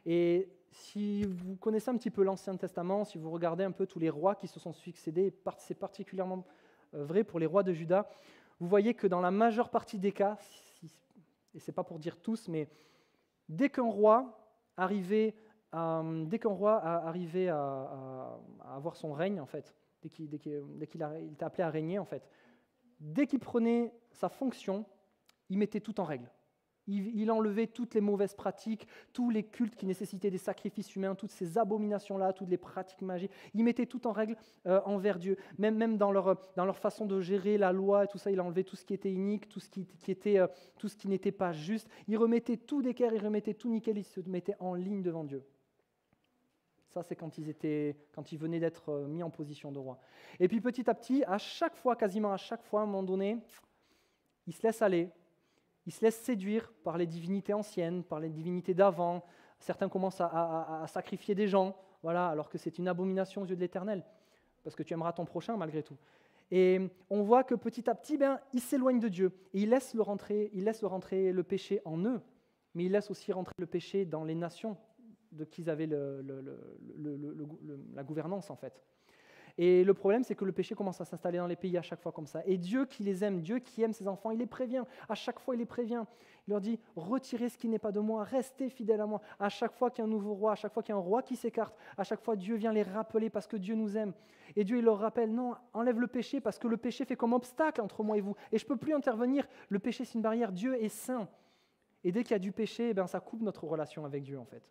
Et si vous connaissez un petit peu l'Ancien Testament, si vous regardez un peu tous les rois qui se sont succédés, c'est particulièrement vrai pour les rois de Juda, vous voyez que dans la majeure partie des cas, et ce n'est pas pour dire tous, mais dès qu'un roi arrivait à avoir son règne, en fait, dès qu'il était appelé à régner, en fait, dès qu'il prenait sa fonction, il mettait tout en règle. Il enlevait toutes les mauvaises pratiques, tous les cultes qui nécessitaient des sacrifices humains, toutes ces abominations-là, toutes les pratiques magiques. Il mettait tout en règle envers Dieu. Même dans leur façon de gérer la loi et tout ça, il enlevait tout ce qui était inique, tout ce qui n'était pas juste. Il remettait tout d'équerre, il remettait tout nickel, il se mettait en ligne devant Dieu. Ça, c'est quand ils venaient d'être mis en position de roi. Et puis petit à petit, quasiment à chaque fois, à un moment donné, ils se laissent aller. Ils se laissent séduire par les divinités anciennes, par les divinités d'avant. Certains commencent à sacrifier des gens, voilà, alors que c'est une abomination aux yeux de l'Éternel, parce que tu aimeras ton prochain malgré tout. Et on voit que petit à petit, ils s'éloignent de Dieu, et ils laissent rentrer le péché en eux, mais ils laissent aussi rentrer le péché dans les nations de qui ils avaient la gouvernance en fait. Et le problème, c'est que le péché commence à s'installer dans les pays à chaque fois comme ça. Et Dieu qui les aime, Dieu qui aime ses enfants, il les prévient. À chaque fois, il les prévient. Il leur dit, retirez ce qui n'est pas de moi, restez fidèles à moi. À chaque fois qu'il y a un nouveau roi, à chaque fois qu'il y a un roi qui s'écarte, à chaque fois, Dieu vient les rappeler parce que Dieu nous aime. Et Dieu, il leur rappelle, non, enlève le péché parce que le péché fait comme obstacle entre moi et vous. Et je ne peux plus intervenir. Le péché, c'est une barrière. Dieu est saint. Et dès qu'il y a du péché, ça coupe notre relation avec Dieu, en fait.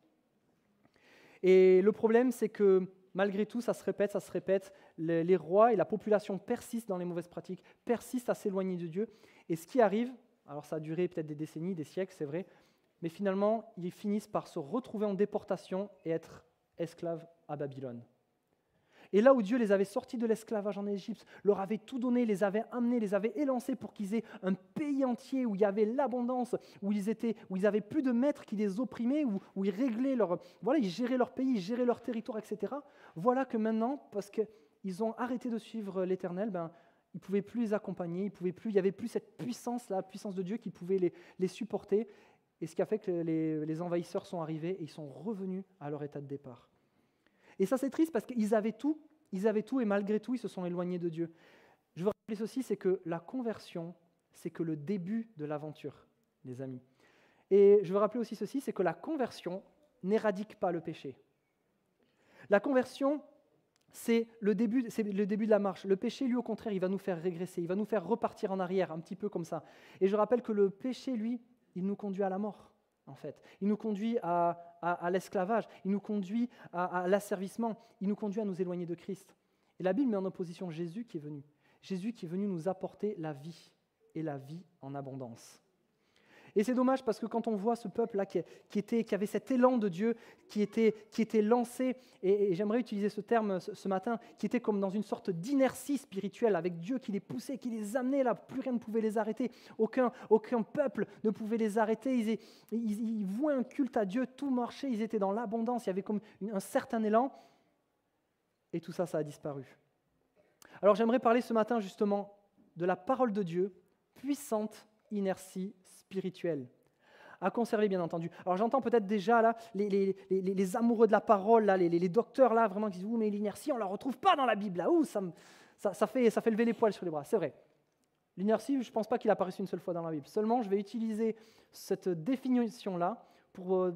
Et le problème, c'est que malgré tout, ça se répète, les rois et la population persistent dans les mauvaises pratiques, persistent à s'éloigner de Dieu. Et ce qui arrive, alors ça a duré peut-être des décennies, des siècles, c'est vrai, mais finalement, ils finissent par se retrouver en déportation et être esclaves à Babylone. Et là où Dieu les avait sortis de l'esclavage en Égypte, leur avait tout donné, les avait amenés, les avait élancés pour qu'ils aient un pays entier où il y avait l'abondance, où ils n'avaient plus de maîtres qui les opprimaient, où ils réglaient ils géraient leur pays, ils géraient leur territoire, etc. Voilà que maintenant, parce qu'ils ont arrêté de suivre l'Éternel, ils ne pouvaient plus les accompagner, il n'y avait plus cette puissance, la puissance de Dieu qui pouvait les supporter. et ce qui a fait que les envahisseurs sont arrivés et ils sont revenus à leur état de départ. Et ça, c'est triste parce qu'ils avaient tout, et malgré tout, ils se sont éloignés de Dieu. Je veux rappeler ceci, c'est que la conversion, c'est que le début de l'aventure, les amis. Et je veux rappeler aussi ceci, c'est que la conversion n'éradique pas le péché. La conversion, c'est le début de la marche. Le péché, lui, au contraire, il va nous faire régresser, il va nous faire repartir en arrière, un petit peu comme ça. Et je rappelle que le péché, lui, il nous conduit à la mort, en fait. Il nous conduit à l'esclavage, il nous conduit à l'asservissement, il nous conduit à nous éloigner de Christ. Et la Bible met en opposition Jésus qui est venu nous apporter la vie, et la vie en abondance. Et c'est dommage parce que quand on voit ce peuple-là qui avait cet élan de Dieu, qui était lancé, et j'aimerais utiliser ce terme ce matin, qui était comme dans une sorte d'inertie spirituelle, avec Dieu qui les poussait, qui les amenait là, plus rien ne pouvait les arrêter, aucun peuple ne pouvait les arrêter, ils vouaient un culte à Dieu, tout marchait, ils étaient dans l'abondance, il y avait comme un certain élan, et tout ça, ça a disparu. Alors j'aimerais parler ce matin justement de la parole de Dieu, puissante inertie spirituelle, à conserver bien entendu. Alors j'entends peut-être déjà là les amoureux de la parole, là, les docteurs là vraiment qui disent mais l'inertie on la retrouve pas dans la Bible là, ça fait lever les poils sur les bras. C'est vrai. L'inertie, je ne pense pas qu'il apparaisse une seule fois dans la Bible. Seulement, je vais utiliser cette définition là pour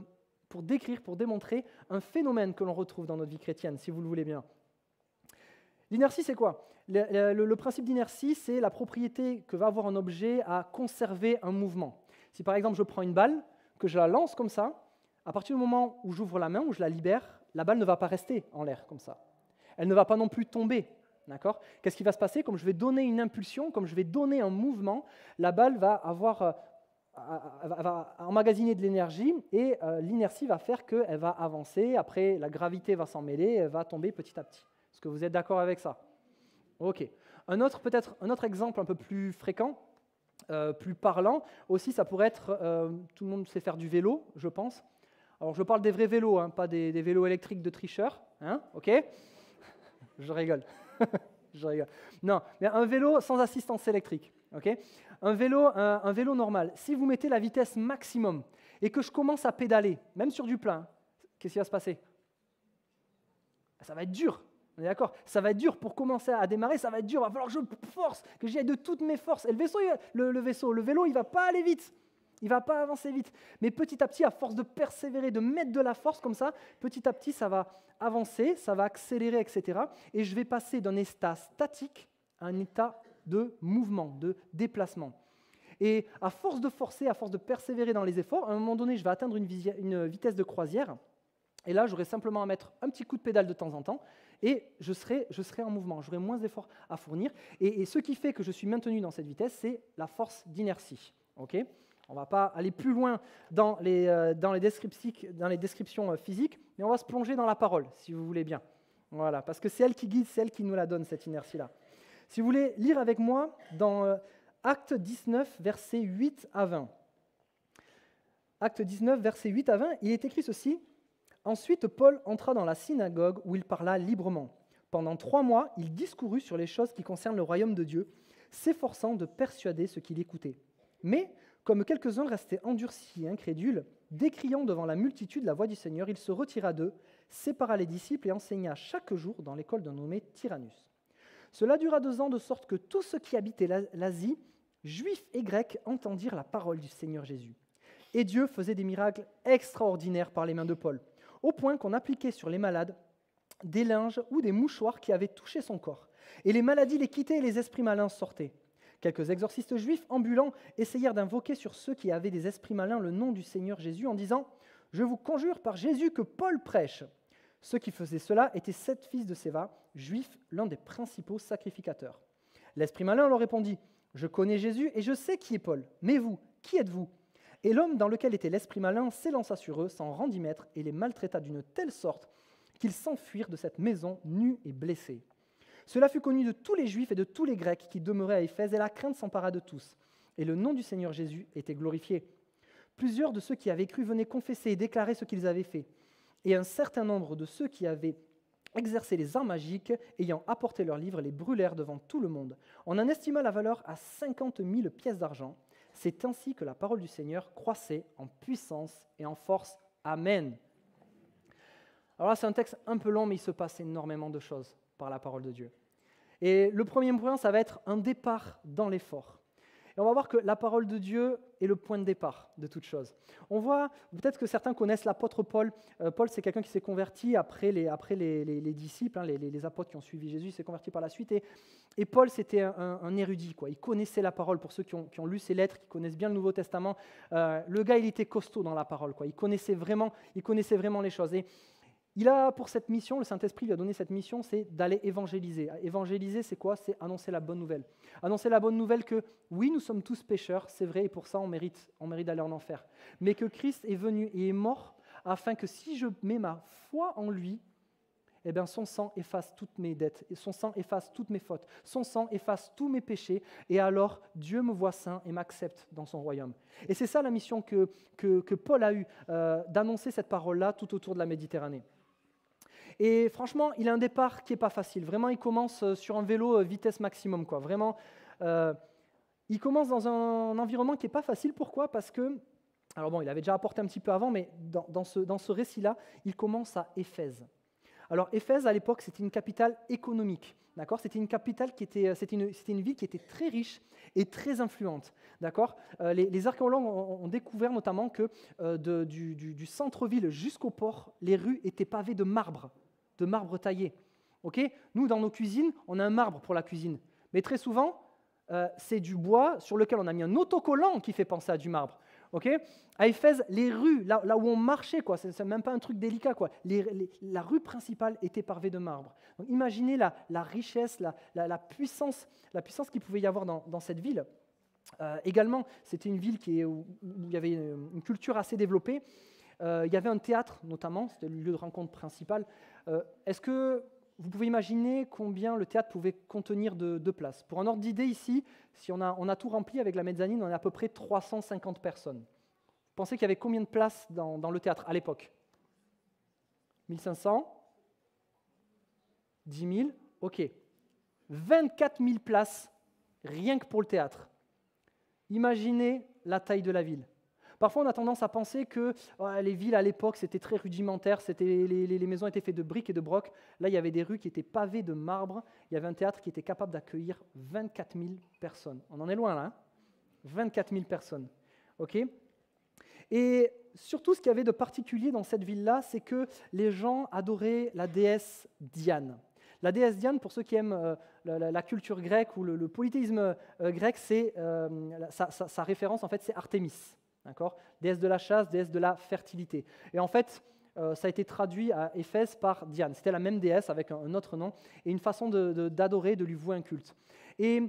décrire, pour démontrer un phénomène que l'on retrouve dans notre vie chrétienne, si vous le voulez bien. L'inertie, c'est quoi ? Le principe d'inertie, c'est la propriété que va avoir un objet à conserver un mouvement. Si par exemple je prends une balle, que je la lance comme ça, à partir du moment où j'ouvre la main, où je la libère, la balle ne va pas rester en l'air comme ça. Elle ne va pas non plus tomber. D'accord ? Qu'est-ce qui va se passer ? Comme je vais donner une impulsion, comme je vais donner un mouvement, la balle va emmagasiner de l'énergie et l'inertie va faire qu'elle va avancer. Après, la gravité va s'en mêler, elle va tomber petit à petit. Est-ce que vous êtes d'accord avec ça ? Ok. Un autre exemple un peu plus fréquent, plus parlant, aussi ça pourrait être, tout le monde sait faire du vélo, je pense. Alors je parle des vrais vélos, hein, pas des vélos électriques de tricheurs, hein, ok ? Je rigole. Je rigole. Non, mais un vélo sans assistance électrique, ok ? Un vélo normal, si vous mettez la vitesse maximum et que je commence à pédaler, même sur du plein, qu'est-ce qui va se passer ? Ça va être dur. On est d'accord ? Ça va être dur pour commencer à démarrer, ça va être dur, il va falloir que je force, que j'y aille de toutes mes forces. Et le vélo, il ne va pas aller vite, il ne va pas avancer vite. Mais petit à petit, à force de persévérer, de mettre de la force comme ça, petit à petit, ça va avancer, ça va accélérer, etc. Et je vais passer d'un état statique à un état de mouvement, de déplacement. Et à force de forcer, à force de persévérer dans les efforts, à un moment donné, je vais atteindre une vitesse de croisière. Et là, j'aurai simplement à mettre un petit coup de pédale de temps en temps et je serai en mouvement, j'aurai moins d'efforts à fournir. Et ce qui fait que je suis maintenu dans cette vitesse, c'est la force d'inertie. Okay ? On ne va pas aller plus loin dans les descriptions physiques, mais on va se plonger dans la parole, si vous voulez bien. Voilà, parce que c'est elle qui guide, c'est elle qui nous la donne, cette inertie-là. Si vous voulez lire avec moi dans Actes 19, versets 8 à 20. Actes 19, versets 8 à 20, il est écrit ceci. Ensuite, Paul entra dans la synagogue où il parla librement. Pendant 3 mois, il discourut sur les choses qui concernent le royaume de Dieu, s'efforçant de persuader ceux qui l'écoutaient. Mais, comme quelques-uns restaient endurcis et incrédules, décriant devant la multitude la voix du Seigneur, il se retira d'eux, sépara les disciples et enseigna chaque jour dans l'école d'un nommé Tyrannus. Cela dura 2 ans, de sorte que tous ceux qui habitaient l'Asie, juifs et grecs, entendirent la parole du Seigneur Jésus. Et Dieu faisait des miracles extraordinaires par les mains de Paul, au point qu'on appliquait sur les malades des linges ou des mouchoirs qui avaient touché son corps. Et les maladies les quittaient et les esprits malins sortaient. Quelques exorcistes juifs ambulants essayèrent d'invoquer sur ceux qui avaient des esprits malins le nom du Seigneur Jésus en disant « Je vous conjure par Jésus que Paul prêche ». Ceux qui faisaient cela étaient 7 fils de Séva, juifs, l'un des principaux sacrificateurs. L'esprit malin leur répondit « Je connais Jésus et je sais qui est Paul, mais vous, qui êtes-vous » Et l'homme dans lequel était l'esprit malin s'élança sur eux, s'en rendit maître et les maltraita d'une telle sorte qu'ils s'enfuirent de cette maison nus et blessés. Cela fut connu de tous les Juifs et de tous les Grecs qui demeuraient à Éphèse, et la crainte s'empara de tous. Et le nom du Seigneur Jésus était glorifié. Plusieurs de ceux qui avaient cru venaient confesser et déclarer ce qu'ils avaient fait. Et un certain nombre de ceux qui avaient exercé les arts magiques, ayant apporté leurs livres, les brûlèrent devant tout le monde. On en estima la valeur à 50 000 pièces d'argent. C'est ainsi que la parole du Seigneur croissait en puissance et en force. Amen. Alors là, c'est un texte un peu long, mais il se passe énormément de choses par la parole de Dieu. Et le premier point, ça va être un départ dans l'effort. Et on va voir que la parole de Dieu est le point de départ de toute chose. On voit, peut-être que certains connaissent l'apôtre Paul. Paul, c'est quelqu'un qui s'est converti après les disciples, hein, les apôtres qui ont suivi Jésus, il s'est converti par la suite. Et Paul, c'était un érudit, quoi. Il connaissait la parole. Pour ceux qui ont lu ses lettres, qui connaissent bien le Nouveau Testament, le gars, il était costaud dans la parole, quoi. Il connaissait vraiment les choses. Et il a pour cette mission, le Saint-Esprit lui a donné cette mission, c'est d'aller évangéliser. Évangéliser, c'est quoi? C'est annoncer la bonne nouvelle. Annoncer la bonne nouvelle que, oui, nous sommes tous pécheurs, c'est vrai, et pour ça, on mérite d'aller en enfer. Mais que Christ est venu et est mort afin que si je mets ma foi en lui, eh bien, son sang efface toutes mes dettes, et son sang efface toutes mes fautes, son sang efface tous mes péchés, et alors Dieu me voit saint et m'accepte dans son royaume. Et c'est ça la mission que Paul a eue, d'annoncer cette parole-là tout autour de la Méditerranée. Et franchement, il a un départ qui n'est pas facile. Vraiment, il commence sur un vélo vitesse maximum, quoi. Vraiment, il commence dans un environnement qui n'est pas facile. Pourquoi? Parce que, alors bon, il avait déjà apporté un petit peu avant, mais dans ce récit-là, il commence à Éphèse. Alors Éphèse, à l'époque, c'était une capitale économique. D'accord? C'était une capitale c'était une ville qui était très riche et très influente. D'accord? Les archéologues ont découvert notamment que du centre-ville jusqu'au port, les rues étaient pavées de marbre taillé. Okay? Nous, dans nos cuisines, on a un marbre pour la cuisine. Mais très souvent, c'est du bois sur lequel on a mis un autocollant qui fait penser à du marbre. Okay? À Éphèse, les rues, là où on marchait, quoi, c'est même pas un truc délicat, quoi. La rue principale était pavée de marbre. Donc, imaginez la richesse, la puissance qu'il pouvait y avoir dans cette ville. Également, c'était une ville où il y avait une culture assez développée. Il y avait un théâtre, notamment, c'était le lieu de rencontre principal. Est-ce que vous pouvez imaginer combien le théâtre pouvait contenir de places? Pour un ordre d'idée, ici, si on a tout rempli avec la mezzanine, on a à peu près 350 personnes. Vous pensez qu'il y avait combien de places dans le théâtre à l'époque? 1500? 10 000? Ok. 24 000 places, rien que pour le théâtre. Imaginez la taille de la ville. Parfois, on a tendance à penser que les villes à l'époque, c'était très rudimentaire, les maisons étaient faites de briques et de brocs. Là, il y avait des rues qui étaient pavées de marbre. Il y avait un théâtre qui était capable d'accueillir 24 000 personnes. On en est loin là, hein? 24 000 personnes. Okay? Et surtout, ce qu'il y avait de particulier dans cette ville-là, c'est que les gens adoraient la déesse Diane. La déesse Diane, pour ceux qui aiment la culture grecque ou le polythéisme grec, sa référence, en fait, c'est Artémis. D'accord? Déesse de la chasse, déesse de la fertilité. Et en fait, ça a été traduit à Éphèse par Diane. C'était la même déesse avec un autre nom et une façon d'adorer, de lui vouer un culte. Et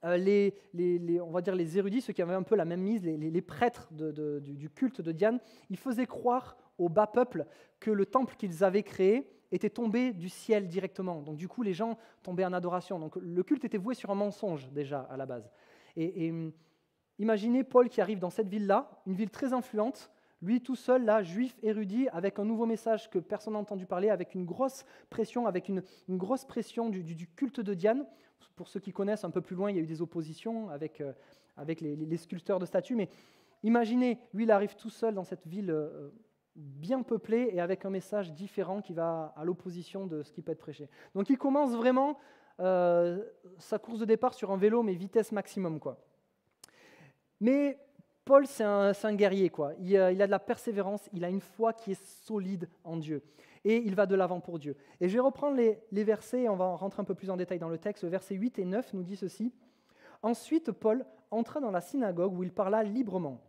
on va dire les érudits, ceux qui avaient un peu la même mise, les prêtres du culte de Diane, ils faisaient croire au bas peuple que le temple qu'ils avaient créé était tombé du ciel directement. Donc du coup, les gens tombaient en adoration. Donc le culte était voué sur un mensonge déjà à la base. Et imaginez Paul qui arrive dans cette ville-là, une ville très influente, lui tout seul, là, juif érudit, avec un nouveau message que personne n'a entendu parler, avec une grosse pression, du culte de Diane. Pour ceux qui connaissent un peu plus loin, il y a eu des oppositions avec les sculpteurs de statues, mais imaginez, lui, il arrive tout seul dans cette ville bien peuplée et avec un message différent qui va à l'opposition de ce qui peut être prêché. Donc il commence vraiment sa course de départ sur un vélo, mais vitesse maximum, quoi. Mais Paul, c'est un guerrier, quoi. Il a de la persévérance, il a une foi qui est solide en Dieu. Et il va de l'avant pour Dieu. Et je vais reprendre les versets, et on va rentrer un peu plus en détail dans le texte. Le verset 8 et 9 nous dit ceci. « Ensuite, Paul entra dans la synagogue où il parla librement.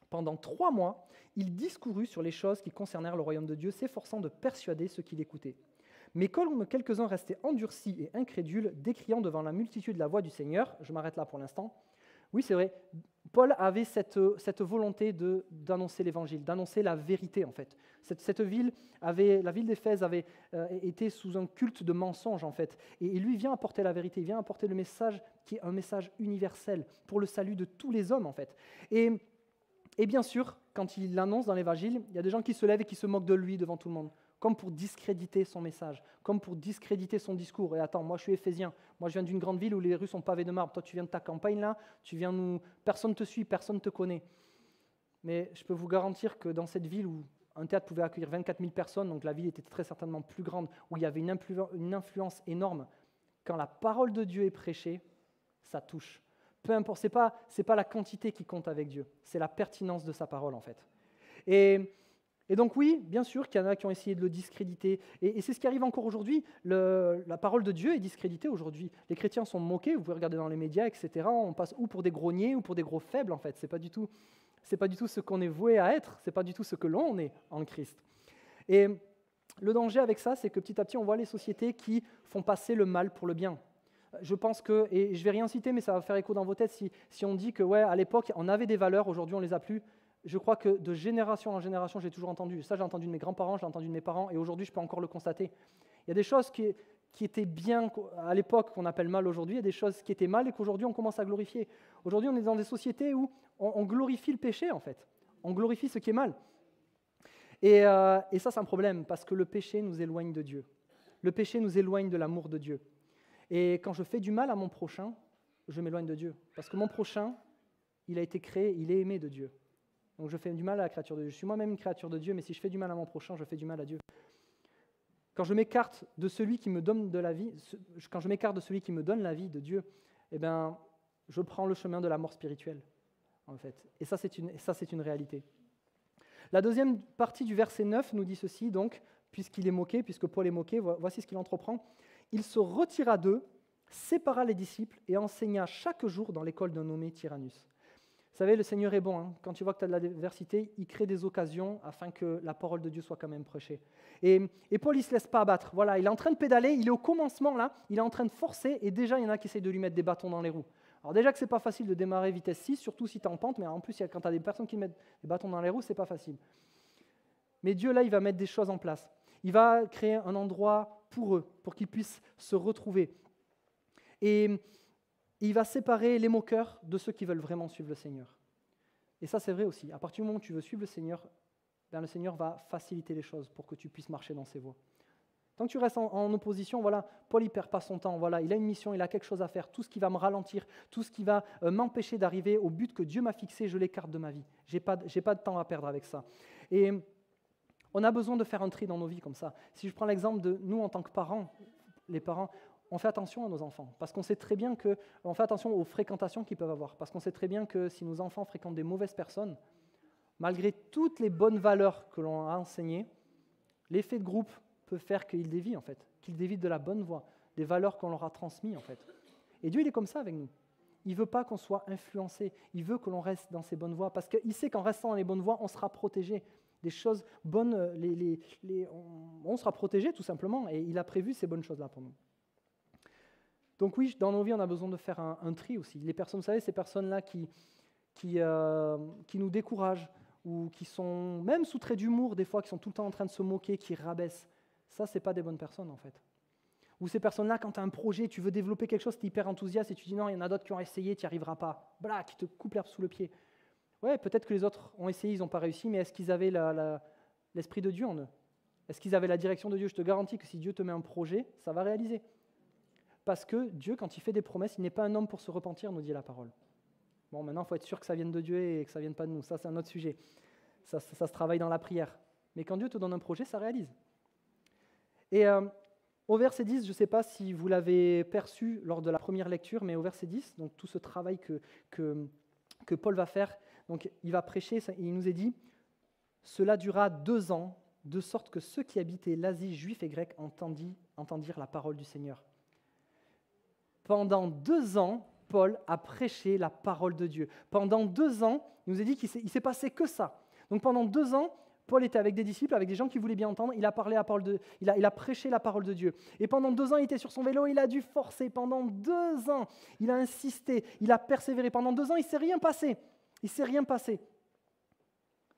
Pendant 3 mois, il discourut sur les choses qui concernèrent le royaume de Dieu, s'efforçant de persuader ceux qui l'écoutaient. Mais comme quelques-uns restaient endurcis et incrédules, décriant devant la multitude la voix du Seigneur, je m'arrête là pour l'instant. Oui, c'est vrai, Paul avait cette volonté d'annoncer l'évangile, d'annoncer la vérité en fait. La ville d'Éphèse avait été sous un culte de mensonge en fait. Et lui vient apporter la vérité, il vient apporter le message qui est un message universel pour le salut de tous les hommes en fait. Et bien sûr, quand il l'annonce dans l'évangile, il y a des gens qui se lèvent et qui se moquent de lui devant tout le monde. comme pour discréditer son message, comme pour discréditer son discours. Et attends, moi je suis éphésien, moi je viens d'une grande ville où les rues sont pavées de marbre, toi tu viens de ta campagne là, personne ne te suit, personne ne te connaît. Mais je peux vous garantir que dans cette ville où un théâtre pouvait accueillir 24 000 personnes, donc la ville était très certainement plus grande, où il y avait une influence énorme, quand la parole de Dieu est prêchée, ça touche. Peu importe, ce n'est pas la quantité qui compte avec Dieu, c'est la pertinence de sa parole en fait. Et donc oui, bien sûr qu'il y en a qui ont essayé de le discréditer, et c'est ce qui arrive encore aujourd'hui. La parole de Dieu est discréditée aujourd'hui. Les chrétiens sont moqués, vous pouvez regarder dans les médias, etc. On passe ou pour des grogners ou pour des gros faibles en fait. C'est pas du tout ce qu'on est voué à être, c'est pas du tout ce que l'on est en Christ. Et le danger avec ça, c'est que petit à petit, on voit les sociétés qui font passer le mal pour le bien. Je pense que, et je ne vais rien citer, mais ça va faire écho dans vos têtes, si on dit que ouais, à l'époque, on avait des valeurs, aujourd'hui, on ne les a plus. Je crois que de génération en génération, j'ai toujours entendu. Ça, j'ai entendu de mes grands-parents, j'ai entendu de mes parents, et aujourd'hui, je peux encore le constater. Il y a des choses qui étaient bien à l'époque, qu'on appelle mal aujourd'hui, il y a des choses qui étaient mal et qu'aujourd'hui, on commence à glorifier. Aujourd'hui, on est dans des sociétés où on glorifie le péché, en fait. On glorifie ce qui est mal. Et ça, c'est un problème, parce que le péché nous éloigne de Dieu. Le péché nous éloigne de l'amour de Dieu. Et quand je fais du mal à mon prochain, je m'éloigne de Dieu. Parce que mon prochain, il a été créé, il est aimé de Dieu. Donc je fais du mal à la créature de Dieu. Je suis moi-même une créature de Dieu, mais si je fais du mal à mon prochain, je fais du mal à Dieu. Quand je m'écarte de celui qui me donne de la vie, quand je m'écarte de celui qui me donne la vie de Dieu, eh bien, je prends le chemin de la mort spirituelle, en fait. Et ça, c'est une réalité. La deuxième partie du verset 9 nous dit ceci, donc, puisque Paul est moqué, voici ce qu'il entreprend. Il se retira d'eux, sépara les disciples et enseigna chaque jour dans l'école d'un nommé Tyrannus. Vous savez, le Seigneur est bon. Hein. Quand tu vois que tu as de l'adversité, il crée des occasions afin que la parole de Dieu soit quand même prêchée. Et Paul, il ne se laisse pas abattre. Voilà, il est en train de pédaler, il est au commencement là, il est en train de forcer et déjà, il y en a qui essayent de lui mettre des bâtons dans les roues. Alors déjà que ce n'est pas facile de démarrer vitesse 6, surtout si tu es en pente, mais en plus, quand tu as des personnes qui mettent des bâtons dans les roues, ce n'est pas facile. Mais Dieu, là, il va mettre des choses en place. Il va créer un endroit pour eux, pour qu'ils puissent se retrouver. Et il va séparer les moqueurs de ceux qui veulent vraiment suivre le Seigneur. Et ça, c'est vrai aussi. À partir du moment où tu veux suivre le Seigneur, ben le Seigneur va faciliter les choses pour que tu puisses marcher dans ses voies. Tant que tu restes en opposition, voilà, Paul, il ne perd pas son temps. Voilà, il a une mission, il a quelque chose à faire. Tout ce qui va me ralentir, tout ce qui va m'empêcher d'arriver au but que Dieu m'a fixé, je l'écarte de ma vie. Je n'ai pas de temps à perdre avec ça. Et on a besoin de faire un tri dans nos vies comme ça. Si je prends l'exemple de nous en tant que parents, les parents, on fait attention à nos enfants, parce qu'on sait très bien on fait attention aux fréquentations qu'ils peuvent avoir, parce qu'on sait très bien que si nos enfants fréquentent des mauvaises personnes, malgré toutes les bonnes valeurs que l'on a enseignées, l'effet de groupe peut faire qu'ils dévient en fait, qu'ils dévient de la bonne voie, des valeurs qu'on leur a transmises en fait. Et Dieu, il est comme ça avec nous. Il ne veut pas qu'on soit influencé, il veut que l'on reste dans ces bonnes voies, parce qu'il sait qu'en restant dans les bonnes voies, on sera protégé. Des choses bonnes, on sera protégé tout simplement, et il a prévu ces bonnes choses-là pour nous. Donc oui, dans nos vies, on a besoin de faire un tri aussi. Les personnes, vous savez, ces personnes-là qui nous découragent, ou qui sont même sous trait d'humour, des fois, qui sont tout le temps en train de se moquer, qui rabaissent, ça, ce n'est pas des bonnes personnes en fait. Ou ces personnes-là, quand tu as un projet, tu veux développer quelque chose, tu es hyper enthousiaste, et tu dis non, il y en a d'autres qui ont essayé, tu n'y arriveras pas. Blah, qui te coupent l'herbe sous le pied. Ouais, peut-être que les autres ont essayé, ils n'ont pas réussi, mais est-ce qu'ils avaient l'Esprit de Dieu en eux? Est-ce qu'ils avaient la direction de Dieu? Je te garantis que si Dieu te met un projet, ça va réaliser. Parce que Dieu, quand il fait des promesses, il n'est pas un homme pour se repentir, nous dit la parole. Bon, maintenant, il faut être sûr que ça vienne de Dieu et que ça ne vienne pas de nous. Ça, c'est un autre sujet. Ça se travaille dans la prière. Mais quand Dieu te donne un projet, ça réalise. Et au verset 10, je ne sais pas si vous l'avez perçu lors de la première lecture, mais au verset 10, donc tout ce travail que Paul va faire, donc il va prêcher, il nous est dit « Cela dura 2 ans, de sorte que ceux qui habitaient l'Asie, juifs et grecs, entendirent la parole du Seigneur. » Pendant 2 ans, Paul a prêché la parole de Dieu. Pendant 2 ans, il nous est dit qu'il s'est passé que ça. Donc pendant 2 ans, Paul était avec des disciples, avec des gens qui voulaient bien entendre, il a prêché la parole de Dieu. Et pendant 2 ans, il était sur son vélo, il a dû forcer. Pendant 2 ans, il a insisté, il a persévéré. Pendant 2 ans, il ne s'est rien passé. Il ne s'est rien passé.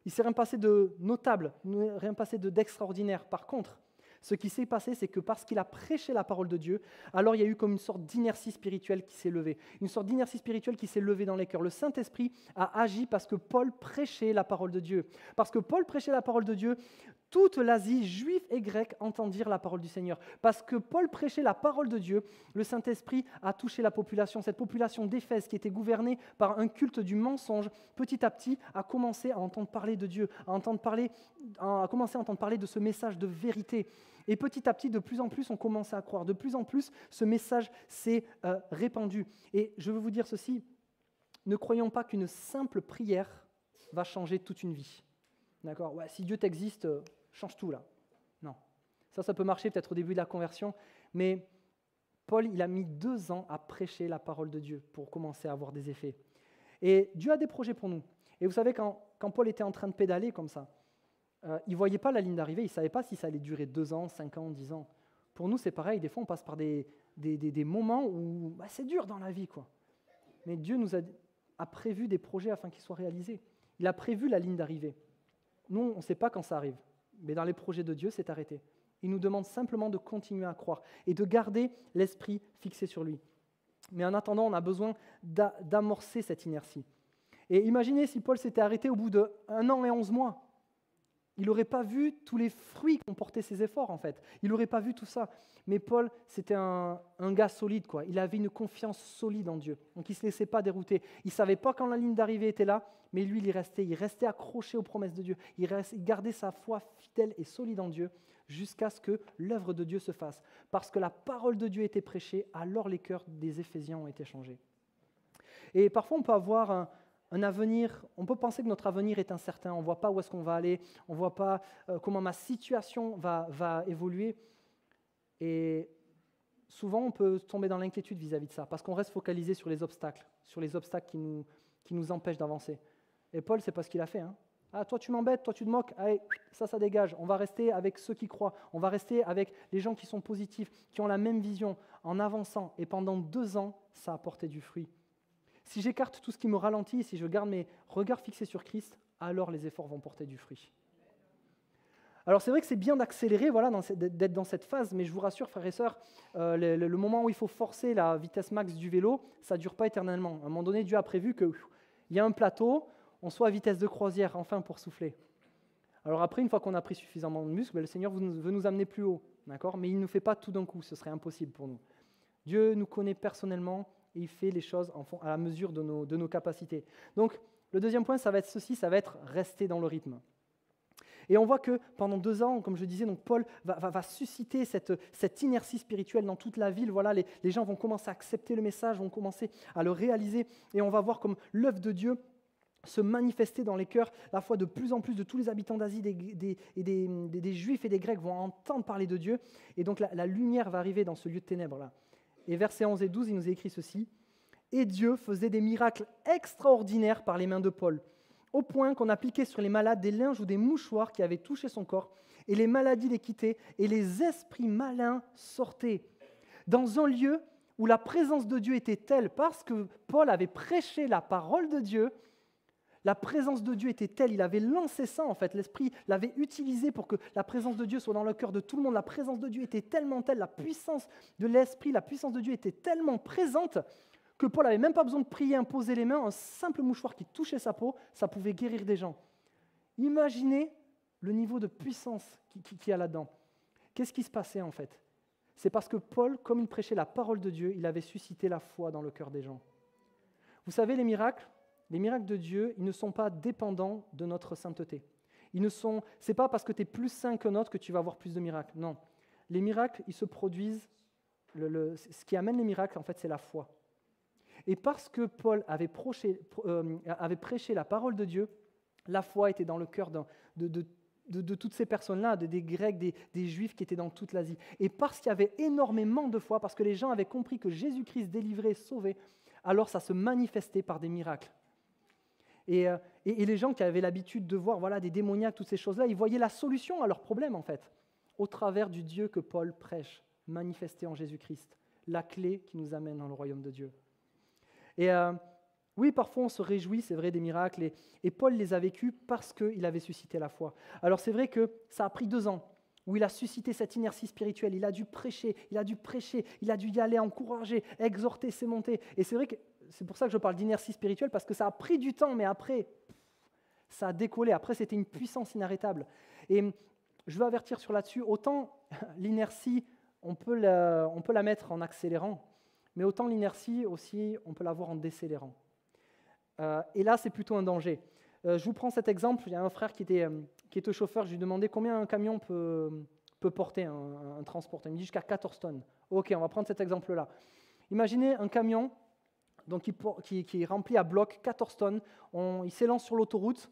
Il ne s'est rien passé de notable, rien passé d'extraordinaire. Par contre, ce qui s'est passé, c'est que parce qu'il a prêché la parole de Dieu, alors il y a eu comme une sorte d'inertie spirituelle qui s'est levée. Une sorte d'inertie spirituelle qui s'est levée dans les cœurs. Le Saint-Esprit a agi parce que Paul prêchait la parole de Dieu. Parce que Paul prêchait la parole de Dieu, toute l'Asie, juifs et grecs, entendirent la parole du Seigneur. Parce que Paul prêchait la parole de Dieu, le Saint-Esprit a touché la population. Cette population d'Éphèse, qui était gouvernée par un culte du mensonge, petit à petit a commencé à entendre parler de Dieu, a commencé à entendre parler de ce message de vérité. Et petit à petit, de plus en plus, on commençait à croire. De plus en plus, ce message s'est répandu. Et je veux vous dire ceci, ne croyons pas qu'une simple prière va changer toute une vie. D'accord ? Ouais, si Dieu t'existe, change tout là. Non. Ça peut marcher peut-être au début de la conversion, mais Paul, il a mis 2 ans à prêcher la parole de Dieu pour commencer à avoir des effets. Et Dieu a des projets pour nous. Et vous savez, quand Paul était en train de pédaler comme ça, il ne voyait pas la ligne d'arrivée, il ne savait pas si ça allait durer 2 ans, 5 ans, 10 ans. Pour nous, c'est pareil, des fois on passe par des moments où c'est dur dans la vie, quoi. Mais Dieu nous a prévu des projets afin qu'ils soient réalisés. Il a prévu la ligne d'arrivée. Nous, on ne sait pas quand ça arrive, mais dans les projets de Dieu, c'est arrêté. Il nous demande simplement de continuer à croire et de garder l'esprit fixé sur lui. Mais en attendant, on a besoin d'amorcer cette inertie. Et imaginez si Paul s'était arrêté au bout d'1 an et 11 mois. Il n'aurait pas vu tous les fruits qu'ont porté ses efforts, en fait. Il n'aurait pas vu tout ça. Mais Paul, c'était un gars solide, quoi. Il avait une confiance solide en Dieu. Donc, il ne se laissait pas dérouter. Il ne savait pas quand la ligne d'arrivée était là, mais lui, il restait accroché aux promesses de Dieu. Il gardait sa foi fidèle et solide en Dieu jusqu'à ce que l'œuvre de Dieu se fasse. Parce que la parole de Dieu était prêchée, alors les cœurs des Éphésiens ont été changés. Et parfois, on peut avoir un avenir, on peut penser que notre avenir est incertain, on ne voit pas où est-ce qu'on va aller, on ne voit pas comment ma situation va évoluer. Et souvent, on peut tomber dans l'inquiétude vis-à-vis de ça, parce qu'on reste focalisé sur les obstacles qui nous empêchent d'avancer. Et Paul, c'est pas ce qu'il a fait. Hein. Ah, toi tu m'embêtes, toi tu te moques, allez, ça dégage. On va rester avec ceux qui croient, on va rester avec les gens qui sont positifs, qui ont la même vision, en avançant. Et pendant 2 ans, ça a porté du fruit. Si j'écarte tout ce qui me ralentit, si je garde mes regards fixés sur Christ, alors les efforts vont porter du fruit. Alors c'est vrai que c'est bien d'accélérer, voilà, d'être dans cette phase, mais je vous rassure, frères et sœurs, le moment où il faut forcer la vitesse max du vélo, ça ne dure pas éternellement. À un moment donné, Dieu a prévu qu'il y a un plateau, on soit à vitesse de croisière, enfin pour souffler. Alors après, une fois qu'on a pris suffisamment de muscles, le Seigneur veut nous amener plus haut, d'accord ? Mais il ne nous fait pas tout d'un coup, ce serait impossible pour nous. Dieu nous connaît personnellement, et il fait les choses à la mesure de nos capacités. Donc, le deuxième point, ça va être ceci, ça va être rester dans le rythme. Et on voit que pendant 2 ans, comme je disais, donc Paul va susciter cette inertie spirituelle dans toute la ville. Voilà, les gens vont commencer à accepter le message, vont commencer à le réaliser, et on va voir comme l'œuvre de Dieu se manifester dans les cœurs, la foi de plus en plus de tous les habitants d'Asie, des Juifs et des Grecs vont entendre parler de Dieu, et donc la lumière va arriver dans ce lieu de ténèbres-là. Et versets 11 et 12, il nous est écrit ceci. « Et Dieu faisait des miracles extraordinaires par les mains de Paul, au point qu'on appliquait sur les malades des linges ou des mouchoirs qui avaient touché son corps, et les maladies les quittaient, et les esprits malins sortaient. Dans un lieu où la présence de Dieu était telle, parce que Paul avait prêché la parole de Dieu, la présence de Dieu était telle, il avait lancé ça en fait, l'Esprit l'avait utilisé pour que la présence de Dieu soit dans le cœur de tout le monde. La présence de Dieu était tellement telle, la puissance de l'Esprit, la puissance de Dieu était tellement présente que Paul n'avait même pas besoin de prier, imposer les mains, un simple mouchoir qui touchait sa peau, ça pouvait guérir des gens. Imaginez le niveau de puissance qu'il y a là-dedans. Qu'est-ce qui se passait en fait ? C'est parce que Paul, comme il prêchait la parole de Dieu, il avait suscité la foi dans le cœur des gens. Vous savez, les miracles de Dieu, ils ne sont pas dépendants de notre sainteté. C'est pas parce que tu es plus saint que notre que tu vas avoir plus de miracles. Non. Les miracles, ils se produisent. Ce qui amène les miracles, en fait, c'est la foi. Et parce que Paul avait prêché la parole de Dieu, la foi était dans le cœur de toutes ces personnes-là, des Grecs, des Juifs qui étaient dans toute l'Asie. Et parce qu'il y avait énormément de foi, parce que les gens avaient compris que Jésus-Christ délivrait, sauvait, alors ça se manifestait par des miracles. Et les gens qui avaient l'habitude de voir des démoniaques, toutes ces choses-là, ils voyaient la solution à leurs problèmes, en fait, au travers du Dieu que Paul prêche, manifesté en Jésus-Christ, la clé qui nous amène dans le royaume de Dieu. Et oui, parfois on se réjouit, c'est vrai, des miracles, et Paul les a vécus parce qu'il avait suscité la foi. Alors c'est vrai que ça a pris 2 ans, où il a suscité cette inertie spirituelle, il a dû prêcher, il a dû y aller, encourager, exhorter, s'émonter. Et c'est vrai que c'est pour ça que je parle d'inertie spirituelle, parce que ça a pris du temps, mais après, ça a décollé. Après, c'était une puissance inarrêtable. Et je veux avertir sur là-dessus, autant l'inertie, on peut la mettre en accélérant, mais autant l'inertie aussi, on peut l'avoir en décélérant. Et là, c'est plutôt un danger. Je vous prends cet exemple. Il y a un frère qui était chauffeur. Je lui demandais combien un camion peut porter, un transport. Il me dit jusqu'à 14 tonnes. Ok, on va prendre cet exemple-là. Imaginez un camion donc, qui est rempli à bloc, 14 tonnes. Il s'élance sur l'autoroute.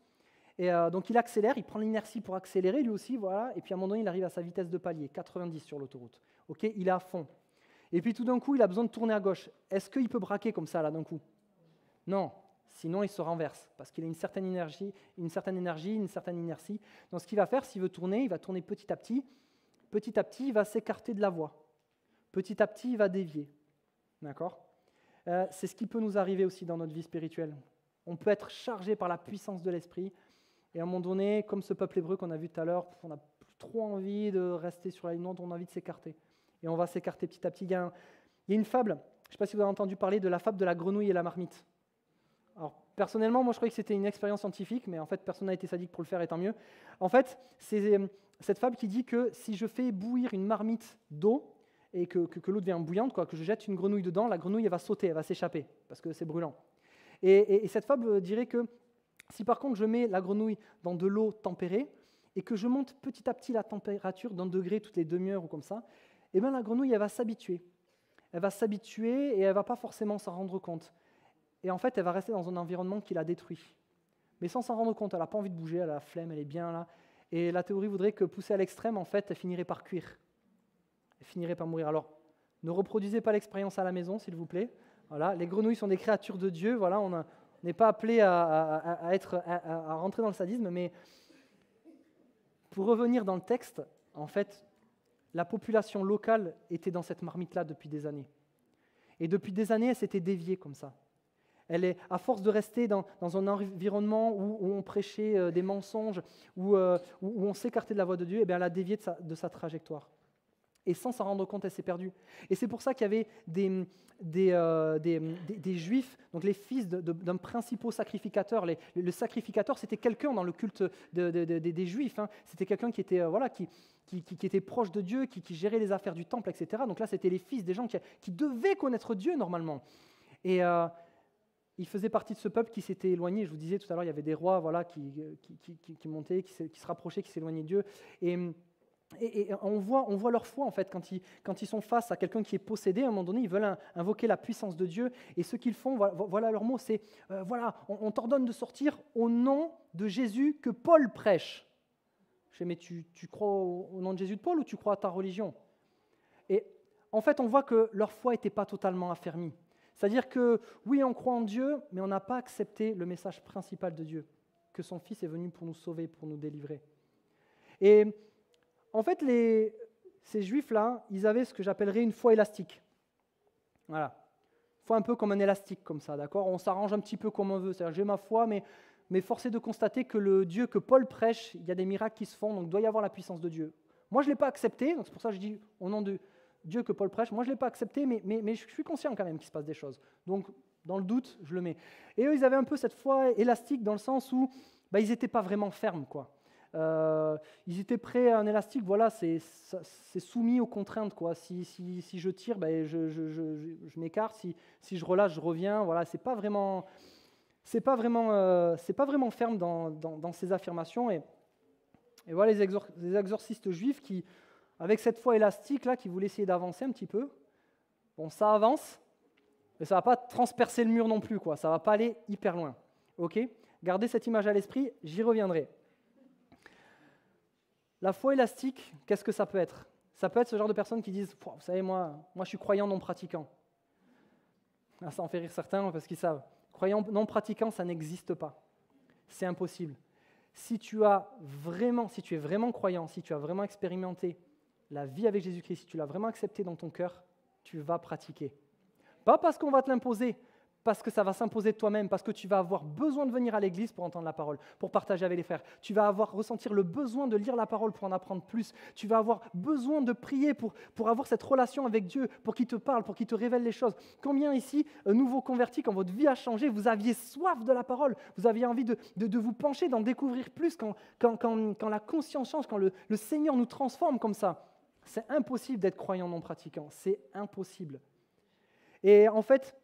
Et donc il accélère, il prend l'inertie pour accélérer lui aussi, voilà. Et puis à un moment donné, il arrive à sa vitesse de palier, 90 sur l'autoroute. Ok, il est à fond. Et puis tout d'un coup, il a besoin de tourner à gauche. Est-ce qu'il peut braquer comme ça là d'un coup? Non. Sinon, il se renverse, parce qu'il a une certaine énergie, une certaine inertie. Donc, ce qu'il va faire, s'il veut tourner, il va tourner petit à petit. Petit à petit, il va s'écarter de la voie. Petit à petit, il va dévier. D'accord? C'est ce qui peut nous arriver aussi dans notre vie spirituelle. On peut être chargé par la puissance de l'esprit, et à un moment donné, comme ce peuple hébreu qu'on a vu tout à l'heure, on n'a plus trop envie de rester sur la ligne droite, on a envie de s'écarter. Et on va s'écarter petit à petit. Il y a une fable, je ne sais pas si vous avez entendu parler de la fable de la grenouille et la marmite. Alors, personnellement, moi, je croyais que c'était une expérience scientifique, mais en fait, personne n'a été sadique pour le faire, et tant mieux. En fait, c'est cette fable qui dit que si je fais bouillir une marmite d'eau, et que l'eau devient bouillante, que je jette une grenouille dedans, la grenouille, elle va sauter, elle va s'échapper, parce que c'est brûlant. Et cette fable dirait que si par contre je mets la grenouille dans de l'eau tempérée, et que je monte petit à petit la température d'un degré toutes les demi-heures ou comme ça, eh bien la grenouille, elle va s'habituer. Elle va s'habituer et elle ne va pas forcément s'en rendre compte. Et en fait, elle va rester dans un environnement qui la détruit. Mais sans s'en rendre compte, elle n'a pas envie de bouger, elle a la flemme, elle est bien là. Et la théorie voudrait que poussée à l'extrême, en fait, elle finirait par cuire. Elle finirait par mourir. Alors, ne reproduisez pas l'expérience à la maison, s'il vous plaît. Voilà, les grenouilles sont des créatures de Dieu. Voilà, on n'est pas appelé à rentrer dans le sadisme. Mais pour revenir dans le texte, en fait, la population locale était dans cette marmite-là depuis des années. Et depuis des années, elle s'était déviée comme ça. Elle est, à force de rester dans un environnement où on prêchait des mensonges, où on s'écartait de la voie de Dieu, et bien elle a dévié de sa trajectoire. Et sans s'en rendre compte, elle s'est perdue. Et c'est pour ça qu'il y avait des Juifs, donc les fils d'un principal sacrificateur. Le sacrificateur, c'était quelqu'un dans le culte des Juifs. Hein. C'était quelqu'un qui était, qui était proche de Dieu, qui gérait les affaires du temple, etc. Donc là, c'était les fils des gens qui devaient connaître Dieu normalement. Et il faisait partie de ce peuple qui s'était éloigné. Je vous disais tout à l'heure, il y avait des rois qui montaient, qui se rapprochaient, qui s'éloignaient de Dieu. Et on voit leur foi, en fait, quand ils sont face à quelqu'un qui est possédé, à un moment donné, ils veulent invoquer la puissance de Dieu. Et ce qu'ils font, voilà leur mot, c'est on t'ordonne de sortir au nom de Jésus que Paul prêche. Je dis, mais tu crois au nom de Jésus de Paul ou tu crois à ta religion? Et en fait, on voit que leur foi n'était pas totalement affermie. C'est-à-dire que, oui, on croit en Dieu, mais on n'a pas accepté le message principal de Dieu, que son Fils est venu pour nous sauver, pour nous délivrer. Et en fait, ces Juifs-là, ils avaient ce que j'appellerais une foi élastique. Voilà. Une foi un peu comme un élastique, comme ça, d'accord? On s'arrange un petit peu comme on veut. C'est-à-dire, j'ai ma foi, mais force est de constater que le Dieu que Paul prêche, il y a des miracles qui se font, donc il doit y avoir la puissance de Dieu. Moi, je ne l'ai pas accepté, donc c'est pour ça que je dis au nom de Dieu que Paul prêche. Moi, je ne l'ai pas accepté, mais je suis conscient quand même qu'il se passe des choses. Donc, dans le doute, je le mets. Et eux, ils avaient un peu cette foi élastique dans le sens où ils n'étaient pas vraiment fermes, quoi. Ils étaient prêts à un élastique, voilà, c'est soumis aux contraintes, quoi. Si je tire, je m'écarte. Si je relâche, je reviens. Voilà, c'est pas vraiment ferme dans ces affirmations. Et voilà les exorcistes juifs qui, avec cette foi élastique là, qui voulaient essayer d'avancer un petit peu. Bon, ça avance, mais ça va pas transpercer le mur non plus, quoi. Ça va pas aller hyper loin. Ok ? Gardez cette image à l'esprit. J'y reviendrai. La foi élastique, qu'est-ce que ça peut être? Ça peut être ce genre de personnes qui disent « Vous savez, moi je suis croyant non pratiquant. » Ça en fait rire certains parce qu'ils savent. Croyant non pratiquant, ça n'existe pas. C'est impossible. Si tu es vraiment croyant, si tu as vraiment expérimenté la vie avec Jésus-Christ, si tu l'as vraiment accepté dans ton cœur, tu vas pratiquer. Pas parce qu'on va te l'imposer, parce que ça va s'imposer de toi-même, parce que tu vas avoir besoin de venir à l'église pour entendre la parole, pour partager avec les frères. Tu vas ressentir le besoin de lire la parole pour en apprendre plus. Tu vas avoir besoin de prier pour avoir cette relation avec Dieu, pour qu'il te parle, pour qu'il te révèle les choses. Combien ici, nouveaux convertis, quand votre vie a changé, vous aviez soif de la parole, vous aviez envie de vous pencher, d'en découvrir plus quand la conscience change, quand le Seigneur nous transforme comme ça. C'est impossible d'être croyant non pratiquant, c'est impossible. Et en fait,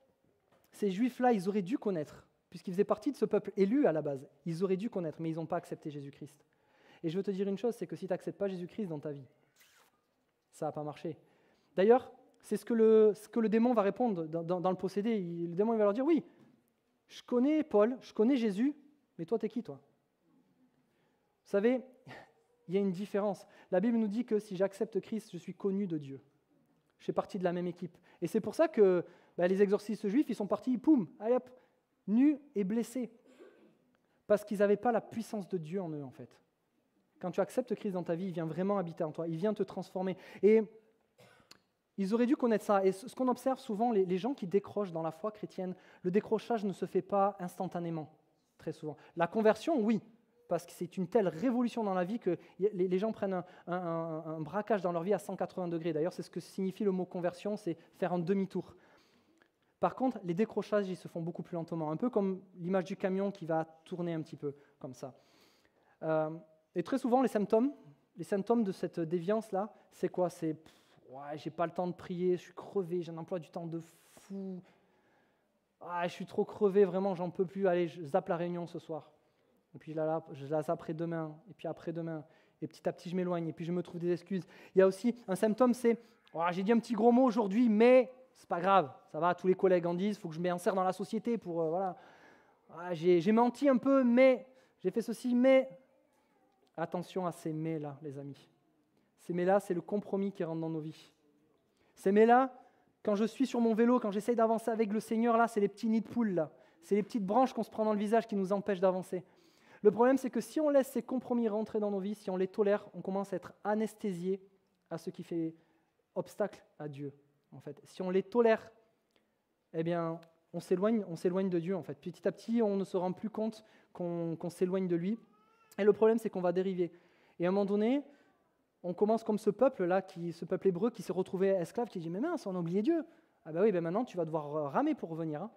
ces Juifs-là, ils auraient dû connaître, puisqu'ils faisaient partie de ce peuple élu à la base. Ils auraient dû connaître, mais ils n'ont pas accepté Jésus-Christ. Et je veux te dire une chose, c'est que si tu n'acceptes pas Jésus-Christ dans ta vie, ça ne va pas marcher. D'ailleurs, c'est ce que le démon va répondre dans le possédé. Le démon il va leur dire, oui, je connais Paul, je connais Jésus, mais toi, t'es qui, toi? Vous savez, il y a une différence. La Bible nous dit que si j'accepte Christ, je suis connu de Dieu. Je fais partie de la même équipe. Et c'est pour ça que les exorcistes juifs, ils sont partis, poum, allez hop, nus et blessés. Parce qu'ils n'avaient pas la puissance de Dieu en eux, en fait. Quand tu acceptes Christ dans ta vie, il vient vraiment habiter en toi, il vient te transformer. Et ils auraient dû connaître ça. Et ce qu'on observe souvent, les gens qui décrochent dans la foi chrétienne, le décrochage ne se fait pas instantanément, très souvent. La conversion, oui, parce que c'est une telle révolution dans la vie que les gens prennent un braquage dans leur vie à 180 degrés. D'ailleurs, c'est ce que signifie le mot conversion, c'est faire un demi-tour. Par contre, les décrochages, ils se font beaucoup plus lentement, un peu comme l'image du camion qui va tourner un petit peu, comme ça. Et très souvent, les symptômes de cette déviance-là, c'est quoi? C'est ouais, j'ai pas le temps de prier, je suis crevé, j'ai un emploi du temps de fou. Je suis trop crevé, vraiment, j'en peux plus. Allez, je zappe la réunion ce soir. Et puis je la zapperai demain, et puis après-demain. Et petit à petit, je m'éloigne, et puis je me trouve des excuses. Il y a aussi un symptôme, c'est j'ai dit un petit gros mot aujourd'hui, mais c'est pas grave, ça va, tous les collègues en disent, il faut que je m'insère dans la société pour, voilà. J'ai menti un peu, mais j'ai fait ceci, mais... Attention à ces mais-là, les amis. Ces mais-là, c'est le compromis qui rentre dans nos vies. Ces mais-là, quand je suis sur mon vélo, quand j'essaye d'avancer avec le Seigneur, là, c'est les petits nids de poules, là. C'est les petites branches qu'on se prend dans le visage qui nous empêchent d'avancer. Le problème, c'est que si on laisse ces compromis rentrer dans nos vies, si on les tolère, on commence à être anesthésié à ce qui fait obstacle à Dieu, en fait. Si on les tolère, eh bien, on s'éloigne de Dieu, en fait. Petit à petit, on ne se rend plus compte qu'on s'éloigne de lui. Et le problème, c'est qu'on va dériver. Et à un moment donné, on commence comme ce peuple-là, ce peuple hébreu qui s'est retrouvé esclave, qui dit « Mais mince, on a oublié Dieu. Ah ben oui, maintenant, tu vas devoir ramer pour revenir. Hein. »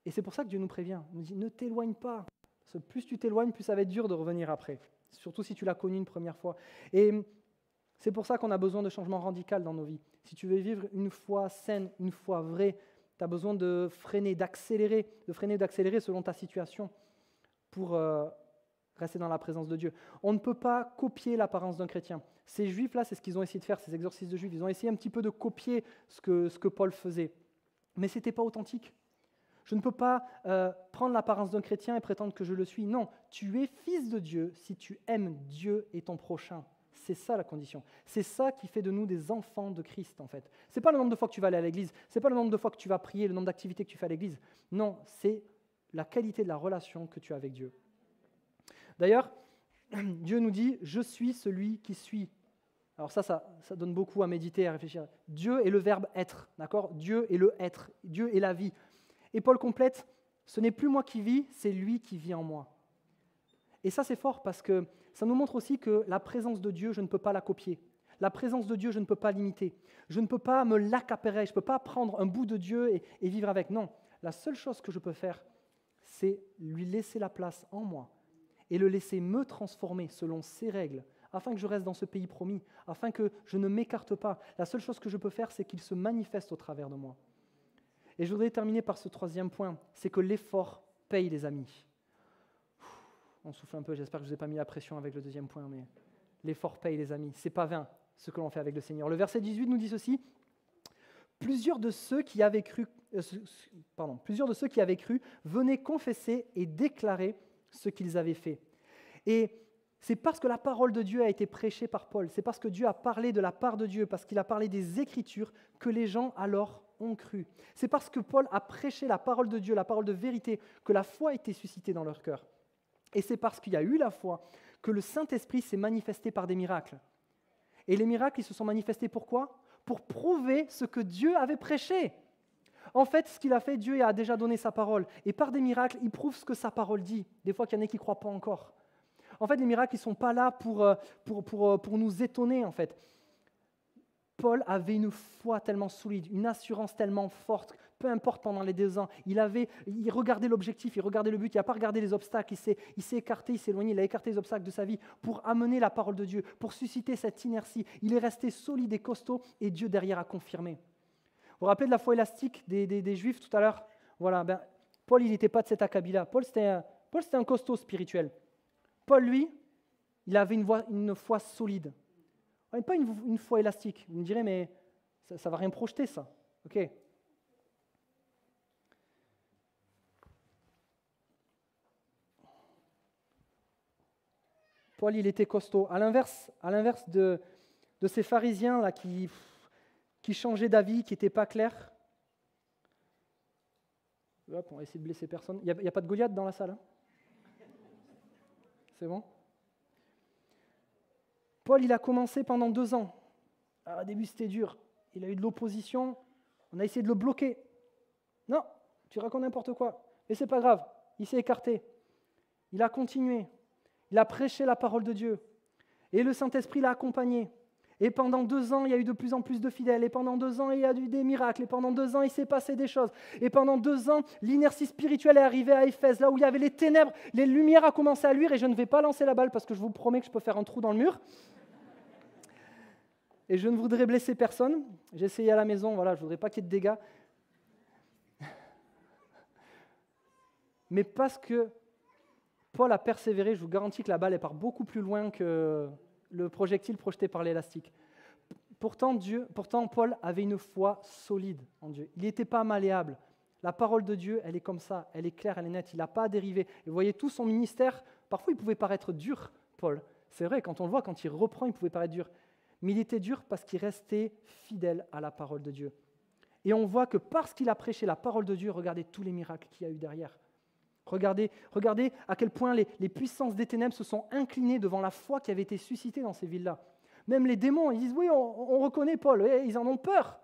Et c'est pour ça que Dieu nous prévient. Il nous dit « Ne t'éloigne pas. » Parce que plus tu t'éloignes, plus ça va être dur de revenir après. Surtout si tu l'as connu une première fois. Et c'est pour ça qu'on a besoin de changements radicaux dans nos vies. Si tu veux vivre une foi saine, une foi vraie, tu as besoin de freiner, d'accélérer selon ta situation pour rester dans la présence de Dieu. On ne peut pas copier l'apparence d'un chrétien. Ces juifs-là, c'est ce qu'ils ont essayé de faire, ces exorcistes de juifs. Ils ont essayé un petit peu de copier ce que Paul faisait. Mais ce n'était pas authentique. Je ne peux pas prendre l'apparence d'un chrétien et prétendre que je le suis. Non, tu es fils de Dieu si tu aimes Dieu et ton prochain. C'est ça la condition. C'est ça qui fait de nous des enfants de Christ, en fait. Ce n'est pas le nombre de fois que tu vas aller à l'église, ce n'est pas le nombre de fois que tu vas prier, le nombre d'activités que tu fais à l'église. Non, c'est la qualité de la relation que tu as avec Dieu. D'ailleurs, Dieu nous dit « Je suis celui qui suis ». Alors ça donne beaucoup à méditer, à réfléchir. Dieu est le verbe « être », d'accord ? Dieu est le « être », Dieu est la vie. Et Paul complète « Ce n'est plus moi qui vis, c'est lui qui vit en moi ». Et ça, c'est fort parce que ça nous montre aussi que la présence de Dieu, je ne peux pas la copier. La présence de Dieu, je ne peux pas l'imiter. Je ne peux pas me l'accaparer, je ne peux pas prendre un bout de Dieu et vivre avec. Non, la seule chose que je peux faire, c'est lui laisser la place en moi et le laisser me transformer selon ses règles, afin que je reste dans ce pays promis, afin que je ne m'écarte pas. La seule chose que je peux faire, c'est qu'il se manifeste au travers de moi. Et je voudrais terminer par ce troisième point, c'est que l'effort paye, les amis. On souffle un peu, j'espère que je ne vous ai pas mis la pression avec le deuxième point, mais l'effort paye, les amis. Ce n'est pas vain ce que l'on fait avec le Seigneur. Le verset 18 nous dit ceci, plusieurs de ceux qui avaient cru venaient confesser et déclarer ce qu'ils avaient fait. Et c'est parce que la parole de Dieu a été prêchée par Paul, c'est parce que Dieu a parlé de la part de Dieu, parce qu'il a parlé des Écritures, que les gens alors ont cru. C'est parce que Paul a prêché la parole de Dieu, la parole de vérité, que la foi a été suscitée dans leur cœur. Et c'est parce qu'il y a eu la foi que le Saint-Esprit s'est manifesté par des miracles. Et les miracles, ils se sont manifestés pourquoi ? Pour prouver ce que Dieu avait prêché. En fait, ce qu'il a fait, Dieu a déjà donné sa parole. Et par des miracles, il prouve ce que sa parole dit. Des fois qu'il y en a qui ne croient pas encore. En fait, les miracles, ils ne sont pas là pour nous étonner, en fait. Paul avait une foi tellement solide, une assurance tellement forte, peu importe pendant les 2 ans, il regardait l'objectif, il regardait le but, il n'a pas regardé les obstacles, il s'est écarté, il s'est éloigné, il a écarté les obstacles de sa vie pour amener la parole de Dieu, pour susciter cette inertie. Il est resté solide et costaud et Dieu derrière a confirmé. Vous vous rappelez de la foi élastique des Juifs tout à l'heure? Voilà, Paul, il n'était pas de cet acabit-là. Paul, c'était un costaud spirituel. Paul, lui, il avait une foi solide. Pas une foi élastique. Vous me direz, mais ça ne va rien projeter, ça. Ok. Paul, il était costaud. À l'inverse de ces pharisiens là qui changeaient d'avis, qui n'étaient pas clairs. Hop, on va essayer de blesser personne. Il n'y a pas de Goliath dans la salle, hein? C'est bon? Paul, il a commencé pendant 2 ans. Alors, au début, c'était dur. Il a eu de l'opposition. On a essayé de le bloquer. Non, tu racontes n'importe quoi. Mais c'est pas grave. Il s'est écarté. Il a continué. Il a prêché la parole de Dieu. Et le Saint-Esprit l'a accompagné. Et pendant 2 ans, il y a eu de plus en plus de fidèles. Et pendant 2 ans, il y a eu des miracles. Et pendant 2 ans, il s'est passé des choses. Et pendant 2 ans, l'inertie spirituelle est arrivée à Éphèse, là où il y avait les ténèbres. Les lumières ont commencé à luire. Et je ne vais pas lancer la balle parce que je vous promets que je peux faire un trou dans le mur. Et je ne voudrais blesser personne. J'ai essayé à la maison, voilà, je ne voudrais pas qu'il y ait de dégâts. Mais parce que Paul a persévéré, je vous garantis que la balle elle part beaucoup plus loin que le projectile projeté par l'élastique. Pourtant, Paul avait une foi solide en Dieu. Il n'était pas malléable. La parole de Dieu, elle est comme ça, elle est claire, elle est nette, il n'a pas dérivé. Et vous voyez, tout son ministère, parfois il pouvait paraître dur, Paul. C'est vrai, quand on le voit, quand il reprend, il pouvait paraître dur. Mais il était dur parce qu'il restait fidèle à la parole de Dieu. Et on voit que parce qu'il a prêché la parole de Dieu, regardez tous les miracles qu'il y a eu derrière. Regardez à quel point les puissances des ténèbres se sont inclinées devant la foi qui avait été suscitée dans ces villes-là. Même les démons, ils disent, oui, on reconnaît Paul, ils en ont peur.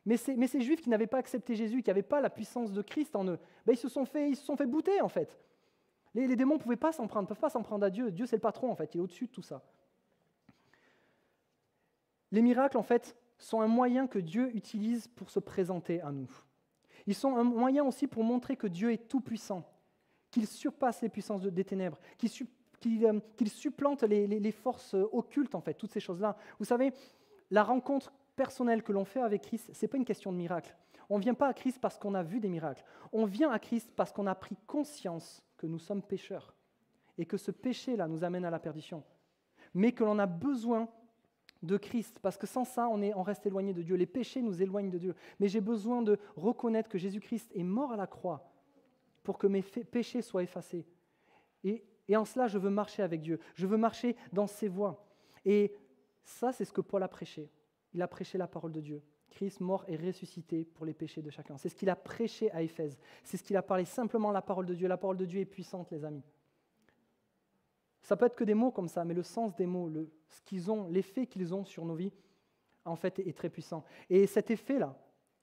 Mais ces Juifs qui n'avaient pas accepté Jésus, qui n'avaient pas la puissance de Christ en eux, ils se sont fait bouter en fait. Les démons ne peuvent pas s'en prendre à Dieu. Dieu, c'est le patron en fait, il est au-dessus de tout ça. Les miracles, en fait, sont un moyen que Dieu utilise pour se présenter à nous. Ils sont un moyen aussi pour montrer que Dieu est tout-puissant, qu'il surpasse les puissances des ténèbres, qu'il supplante les forces occultes, en fait, toutes ces choses-là. Vous savez, la rencontre personnelle que l'on fait avec Christ, ce n'est pas une question de miracle. On ne vient pas à Christ parce qu'on a vu des miracles. On vient à Christ parce qu'on a pris conscience que nous sommes pécheurs et que ce péché-là nous amène à la perdition. Mais que l'on a besoin de Christ, parce que sans ça, on reste éloigné de Dieu. Les péchés nous éloignent de Dieu. Mais j'ai besoin de reconnaître que Jésus-Christ est mort à la croix pour que mes péchés soient effacés. Et en cela, je veux marcher avec Dieu. Je veux marcher dans ses voies. Et ça, c'est ce que Paul a prêché. Il a prêché la parole de Dieu. Christ mort et ressuscité pour les péchés de chacun. C'est ce qu'il a prêché à Éphèse. C'est ce qu'il a parlé simplement la parole de Dieu. La parole de Dieu est puissante, les amis. Ça peut être que des mots comme ça, mais le sens des mots, l'effet qu'ils ont sur nos vies, en fait, est très puissant. Et cet effet-là,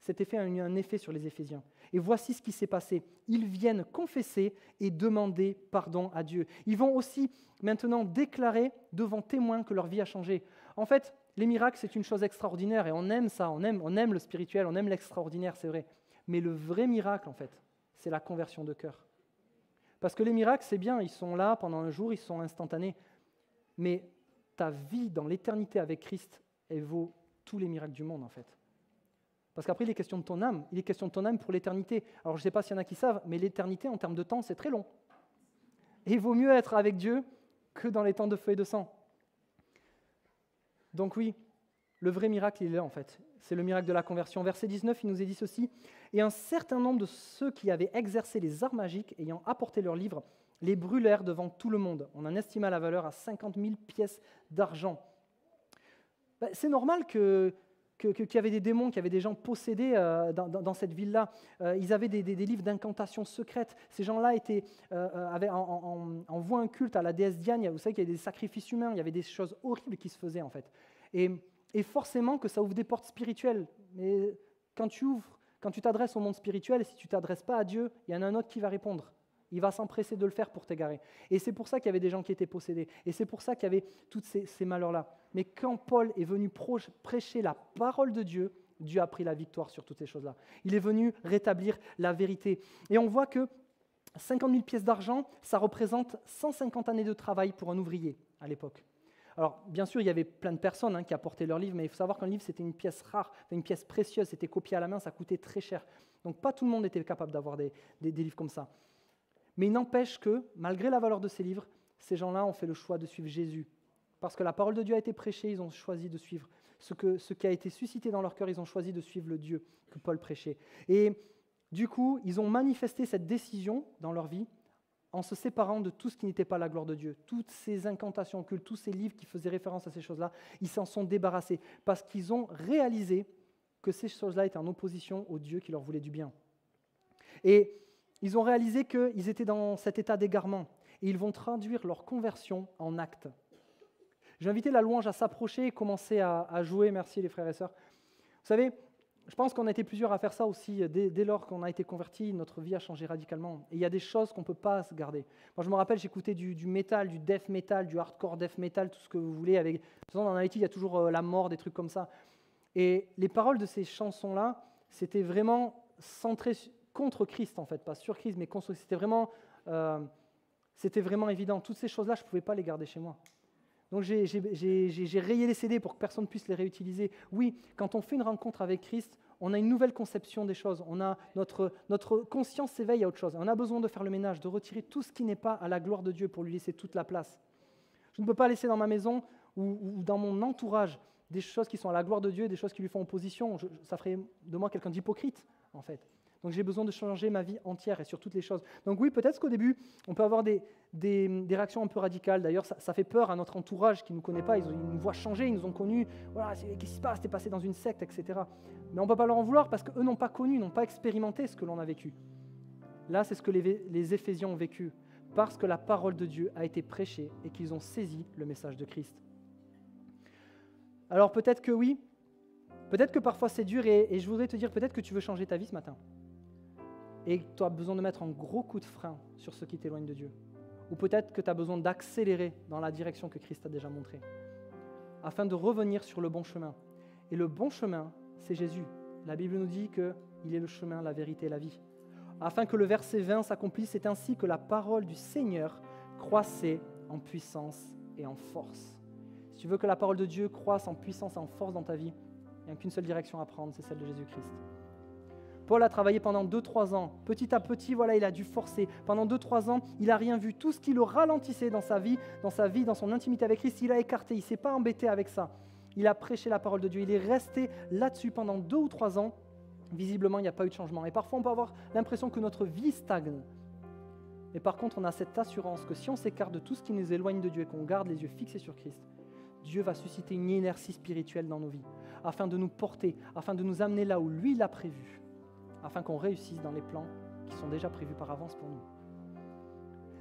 a eu un effet sur les Éphésiens. Et voici ce qui s'est passé. Ils viennent confesser et demander pardon à Dieu. Ils vont aussi maintenant déclarer devant témoins que leur vie a changé. En fait, les miracles, c'est une chose extraordinaire et on aime ça, on aime le spirituel, on aime l'extraordinaire, c'est vrai. Mais le vrai miracle, en fait, c'est la conversion de cœur. Parce que les miracles, c'est bien, ils sont là pendant un jour, ils sont instantanés. Mais ta vie dans l'éternité avec Christ, elle vaut tous les miracles du monde, en fait. Parce qu'après, il est question de ton âme. Il est question de ton âme pour l'éternité. Alors, je ne sais pas s'il y en a qui savent, mais l'éternité, en termes de temps, c'est très long. Et il vaut mieux être avec Dieu que dans les temps de feu et de sang. Donc oui, le vrai miracle, il est là, en fait. C'est le miracle de la conversion. Verset 19, il nous est dit ceci. « Et un certain nombre de ceux qui avaient exercé les arts magiques, ayant apporté leurs livres, les brûlèrent devant tout le monde. On en estima la valeur à 50 000 pièces d'argent. » C'est normal qu'il y avait des démons, qu'il y avait des gens possédés dans cette ville-là. Ils avaient des livres d'incantations secrètes. Ces gens-là en voient un culte à la déesse Diane. Vous savez qu'il y avait des sacrifices humains, il y avait des choses horribles qui se faisaient, en fait. Et forcément que ça ouvre des portes spirituelles. Mais quand tu ouvres Quand tu t'adresses au monde spirituel, si tu ne t'adresses pas à Dieu, il y en a un autre qui va répondre. Il va s'empresser de le faire pour t'égarer. Et c'est pour ça qu'il y avait des gens qui étaient possédés. Et c'est pour ça qu'il y avait tous ces malheurs-là. Mais quand Paul est venu prêcher la parole de Dieu, Dieu a pris la victoire sur toutes ces choses-là. Il est venu rétablir la vérité. Et on voit que 50 000 pièces d'argent, ça représente 150 années de travail pour un ouvrier à l'époque. Alors, bien sûr, il y avait plein de personnes qui apportaient leurs livres, mais il faut savoir qu'un livre, c'était une pièce rare, une pièce précieuse, c'était copié à la main, ça coûtait très cher. Donc, pas tout le monde était capable d'avoir des livres comme ça. Mais il n'empêche que, malgré la valeur de ces livres, ces gens-là ont fait le choix de suivre Jésus. Parce que la parole de Dieu a été prêchée, ils ont choisi de suivre. Ce qui a été suscité dans leur cœur, ils ont choisi de suivre le Dieu que Paul prêchait. Et du coup, ils ont manifesté cette décision dans leur vie en se séparant de tout ce qui n'était pas la gloire de Dieu. Toutes ces incantations occultes, tous ces livres qui faisaient référence à ces choses-là, ils s'en sont débarrassés parce qu'ils ont réalisé que ces choses-là étaient en opposition au Dieu qui leur voulait du bien. Et ils ont réalisé qu'ils étaient dans cet état d'égarement et ils vont traduire leur conversion en actes. J'ai invité la louange à s'approcher et commencer à jouer. Merci les frères et sœurs. Vous savez, je pense qu'on a été plusieurs à faire ça aussi. Dès lors qu'on a été convertis, notre vie a changé radicalement. Et il y a des choses qu'on ne peut pas se garder. Moi, je me rappelle, j'écoutais du métal, du death metal, du hardcore death metal, tout ce que vous voulez. De toute façon, dans l'IT, il y a toujours la mort, des trucs comme ça. Et les paroles de ces chansons-là, c'était vraiment centré contre Christ, en fait. Pas sur Christ, mais contre Christ. C'était vraiment évident. Toutes ces choses-là, je ne pouvais pas les garder chez moi. Donc j'ai rayé les CD pour que personne ne puisse les réutiliser. Oui, quand on fait une rencontre avec Christ, on a une nouvelle conception des choses. On a notre conscience s'éveille à autre chose. On a besoin de faire le ménage, de retirer tout ce qui n'est pas à la gloire de Dieu pour lui laisser toute la place. Je ne peux pas laisser dans ma maison ou dans mon entourage des choses qui sont à la gloire de Dieu et des choses qui lui font opposition. Ça ferait de moi quelqu'un d'hypocrite, en fait. Donc j'ai besoin de changer ma vie entière et sur toutes les choses. Donc oui, peut-être qu'au début, on peut avoir des réactions un peu radicales. D'ailleurs, ça fait peur à notre entourage qui ne nous connaît pas. Ils nous voient changer, ils nous ont connus. Voilà, qu'est-ce qui se passe? T'es passé dans une secte, etc. Mais on ne peut pas leur en vouloir parce qu'eux n'ont pas connu, n'ont pas expérimenté ce que l'on a vécu. Là, c'est ce que les Éphésiens ont vécu parce que la parole de Dieu a été prêchée et qu'ils ont saisi le message de Christ. Alors peut-être que oui, peut-être que parfois c'est dur et je voudrais te dire peut-être que tu veux changer ta vie ce matin. Et tu as besoin de mettre un gros coup de frein sur ce qui t'éloigne de Dieu. Ou peut-être que tu as besoin d'accélérer dans la direction que Christ t'a déjà montrée, afin de revenir sur le bon chemin. Et le bon chemin, c'est Jésus. La Bible nous dit qu'il est le chemin, la vérité et la vie. Afin que le verset 20 s'accomplisse, c'est ainsi que la parole du Seigneur croissait en puissance et en force. Si tu veux que la parole de Dieu croisse en puissance et en force dans ta vie, il n'y a qu'une seule direction à prendre, c'est celle de Jésus-Christ. Paul a travaillé pendant 2-3 ans. Petit à petit, voilà, il a dû forcer. Pendant 2-3 ans, il n'a rien vu. Tout ce qui le ralentissait dans sa vie, dans son intimité avec Christ, il a écarté. Il ne s'est pas embêté avec ça. Il a prêché la parole de Dieu. Il est resté là-dessus pendant 2 ou 3 ans. Visiblement, il n'y a pas eu de changement. Et parfois, on peut avoir l'impression que notre vie stagne. Mais par contre, on a cette assurance que si on s'écarte de tout ce qui nous éloigne de Dieu et qu'on garde les yeux fixés sur Christ, Dieu va susciter une inertie spirituelle dans nos vies, afin de nous porter, afin de nous amener là où lui l'a prévu, afin qu'on réussisse dans les plans qui sont déjà prévus par avance pour nous.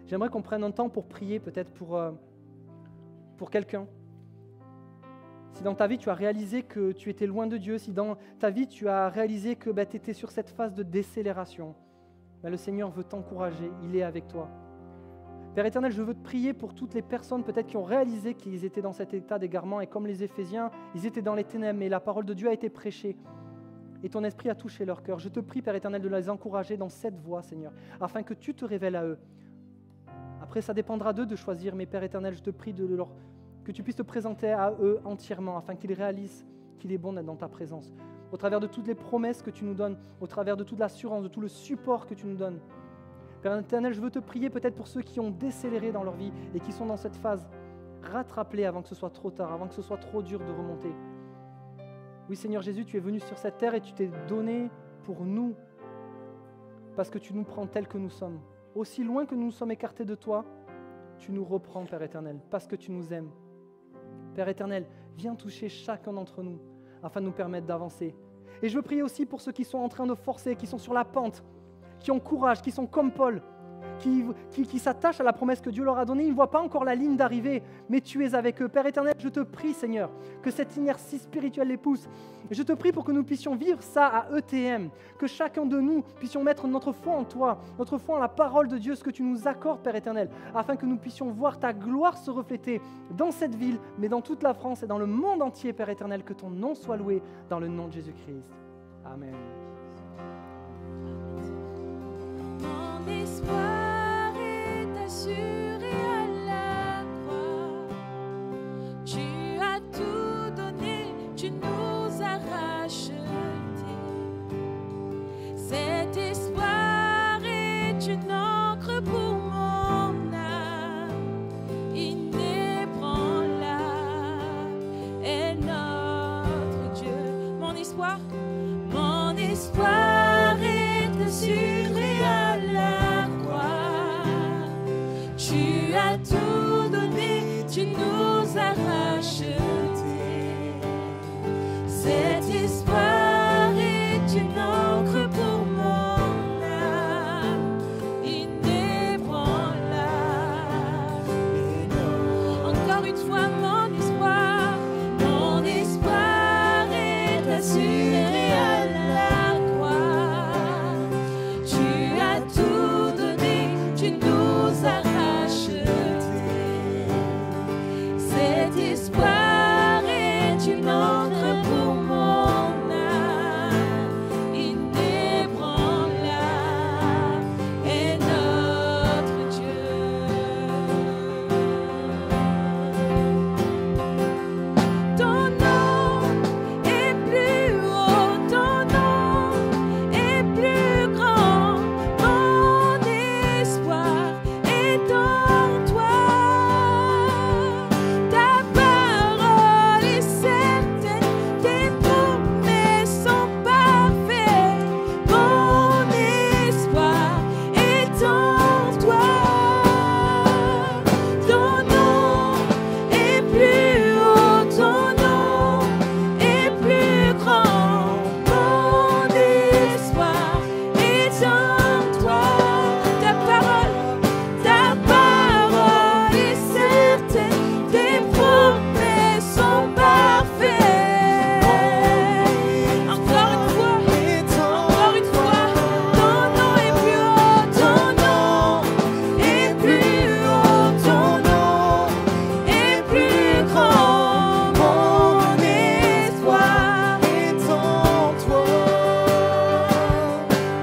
J'aimerais qu'on prenne un temps pour prier, peut-être pour quelqu'un. Si dans ta vie, tu as réalisé que tu étais loin de Dieu, si dans ta vie, tu as réalisé que tu étais sur cette phase de décélération, le Seigneur veut t'encourager, il est avec toi. Père éternel, je veux te prier pour toutes les personnes peut-être qui ont réalisé qu'ils étaient dans cet état d'égarement et comme les Éphésiens, ils étaient dans les ténèbres, mais la parole de Dieu a été prêchée. Et ton esprit a touché leur cœur. Je te prie, Père éternel, de les encourager dans cette voie, Seigneur, afin que tu te révèles à eux. Après, ça dépendra d'eux de choisir, mais Père éternel, je te prie que tu puisses te présenter à eux entièrement, afin qu'ils réalisent qu'il est bon d'être dans ta présence. Au travers de toutes les promesses que tu nous donnes, au travers de toute l'assurance, de tout le support que tu nous donnes. Père éternel, je veux te prier peut-être pour ceux qui ont décéléré dans leur vie et qui sont dans cette phase. Rattrape-les avant que ce soit trop tard, avant que ce soit trop dur de remonter. Oui, Seigneur Jésus, tu es venu sur cette terre et tu t'es donné pour nous, parce que tu nous prends tels que nous sommes. Aussi loin que nous nous sommes écartés de toi, tu nous reprends, Père éternel, parce que tu nous aimes. Père éternel, viens toucher chacun d'entre nous, afin de nous permettre d'avancer. Et je veux prier aussi pour ceux qui sont en train de forcer, qui sont sur la pente, qui ont courage, qui sont comme Paul, qui s'attachent à la promesse que Dieu leur a donnée. Ils ne voient pas encore la ligne d'arrivée, mais tu es avec eux. Père éternel, je te prie, Seigneur, que cette inertie spirituelle les pousse. Je te prie pour que nous puissions vivre ça à ETM, que chacun de nous puissions mettre notre foi en toi, notre foi en la parole de Dieu, ce que tu nous accordes, Père éternel, afin que nous puissions voir ta gloire se refléter dans cette ville, mais dans toute la France et dans le monde entier, Père éternel, que ton nom soit loué dans le nom de Jésus-Christ. Amen. Mon espoir est assuré à la croix. Tu as tout donné, tu nous as rachetés. Cet espoir est une encre pour mon âme, inébranlable est notre Dieu. Mon espoir est assuré à la croix. Tu as tout donné, tu nous as rachetés. Cet espoir est une encre pour mon âme, inébranlable. Encore une fois, mon espoir est assuré à la croix. Tu as tout donné, tu nous as rachetés. Cet espoir est une encre pour mon âme, inébranlable est notre Dieu. Ton nom est plus haut, ton nom est plus grand. Mon espoir est en toi. Ta parole est certaine, tes promesses sont parfaites. Mon espoir est en toi. Ton nom est plus haut, ton nom est plus grand. Mon espoir est en toi. Ta parole est certaine, tes promesses sont parfaites. Encore une fois, ton nom est plus haut, ton nom est plus haut, ton nom est plus grand. Mon espoir est en toi.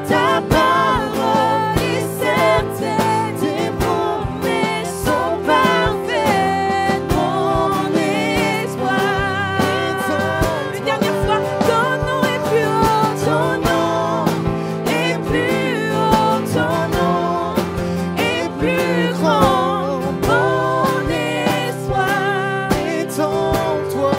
Ta parole est certaine, tes promesses sont parfaites. Mon espoir est en toi. Une dernière fois, ton nom est plus haut, ton nom est plus haut, ton nom est plus grand. Mon espoir est en toi.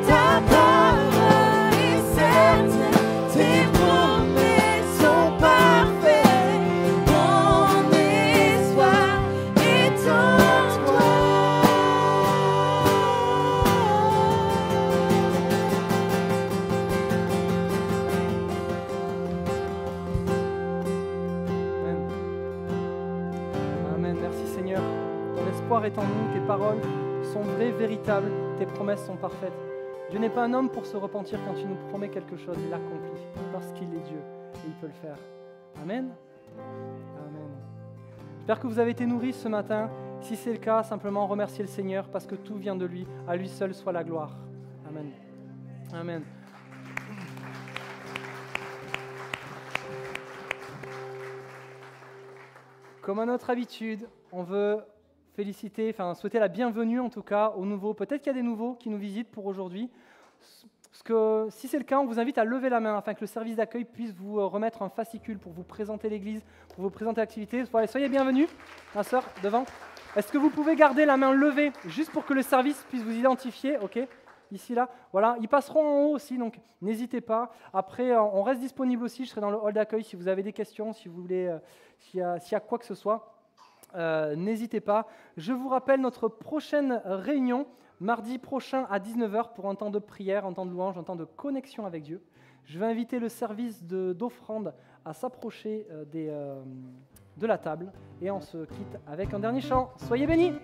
Ta parole est certaine, tes promesses sont parfaites. Mon espoir est en toi. Amen. Amen. Merci Seigneur. Ton espoir est en nous, tes paroles sont vraies, véritables, tes promesses sont parfaites. Dieu n'est pas un homme pour se repentir quand il nous promet quelque chose, il l'accomplit parce qu'il est Dieu et il peut le faire. Amen. Amen. J'espère que vous avez été nourris ce matin. Si c'est le cas, simplement remerciez le Seigneur parce que tout vient de lui. À lui seul soit la gloire. Amen. Amen. Comme à notre habitude, on veut souhaiter la bienvenue en tout cas aux nouveaux. Peut-être qu'il y a des nouveaux qui nous visitent pour aujourd'hui. Si c'est le cas, on vous invite à lever la main afin que le service d'accueil puisse vous remettre un fascicule pour vous présenter l'église, pour vous présenter l'activité. Soyez bienvenus, ma sœur, devant. Est-ce que vous pouvez garder la main levée juste pour que le service puisse vous identifier? Ok, ici, là. Voilà, ils passeront en haut aussi, donc n'hésitez pas. Après, on reste disponible aussi, je serai dans le hall d'accueil si vous avez des questions, si vous voulez, s'il y a quoi que ce soit. N'hésitez pas. Je vous rappelle notre prochaine réunion, mardi prochain à 19h pour un temps de prière, un temps de louange, un temps de connexion avec Dieu. Je vais inviter le service d'offrande à s'approcher de la table et on se quitte avec un dernier chant. Soyez bénis.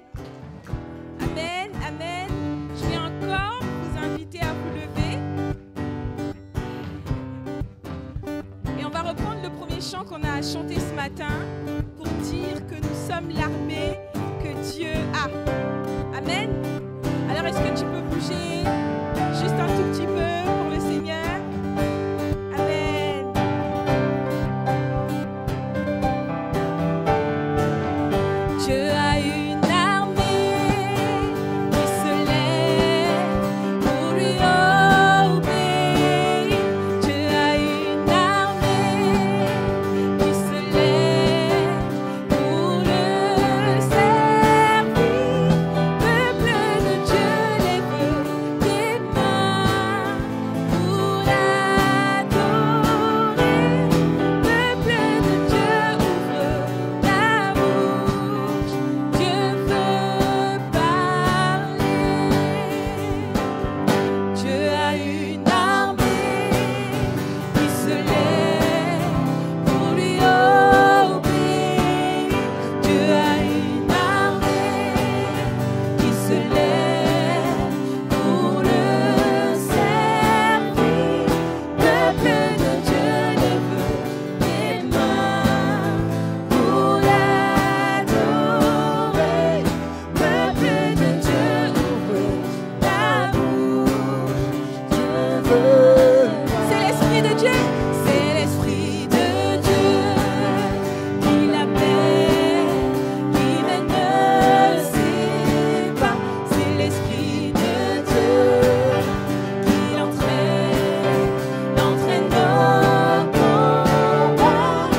Amen, amen. Je vais encore vous inviter à vous lever. Et on va reprendre le premier chant qu'on a chanté ce matin pour dire que nous sommes l'armée que Dieu a. Amen. Alors est-ce que tu peux bouger juste un tout petit peu pour le Seigneur? Amen. Dieu a une armée qui se lève pour lui obéir. Dieu a une armée qui se lève pour le servir. Peuple de Dieu, lève tes mains pour l'adorer. Peuple de Dieu, ouvre ta bouche. Dieu veut parler. Dieu a une armée qui se lève pour lui obéir. Dieu a une armée qui se lève pour le servir. Peuple de Dieu, lève tes mains pour l'adorer. Peuple de Dieu, ouvre ta bouche. Dieu veut. C'est l'Esprit de Dieu, c'est l'Esprit de Dieu qui l'appelle, qui ne sait pas. C'est l'Esprit de Dieu qui l'entraîne nos combats.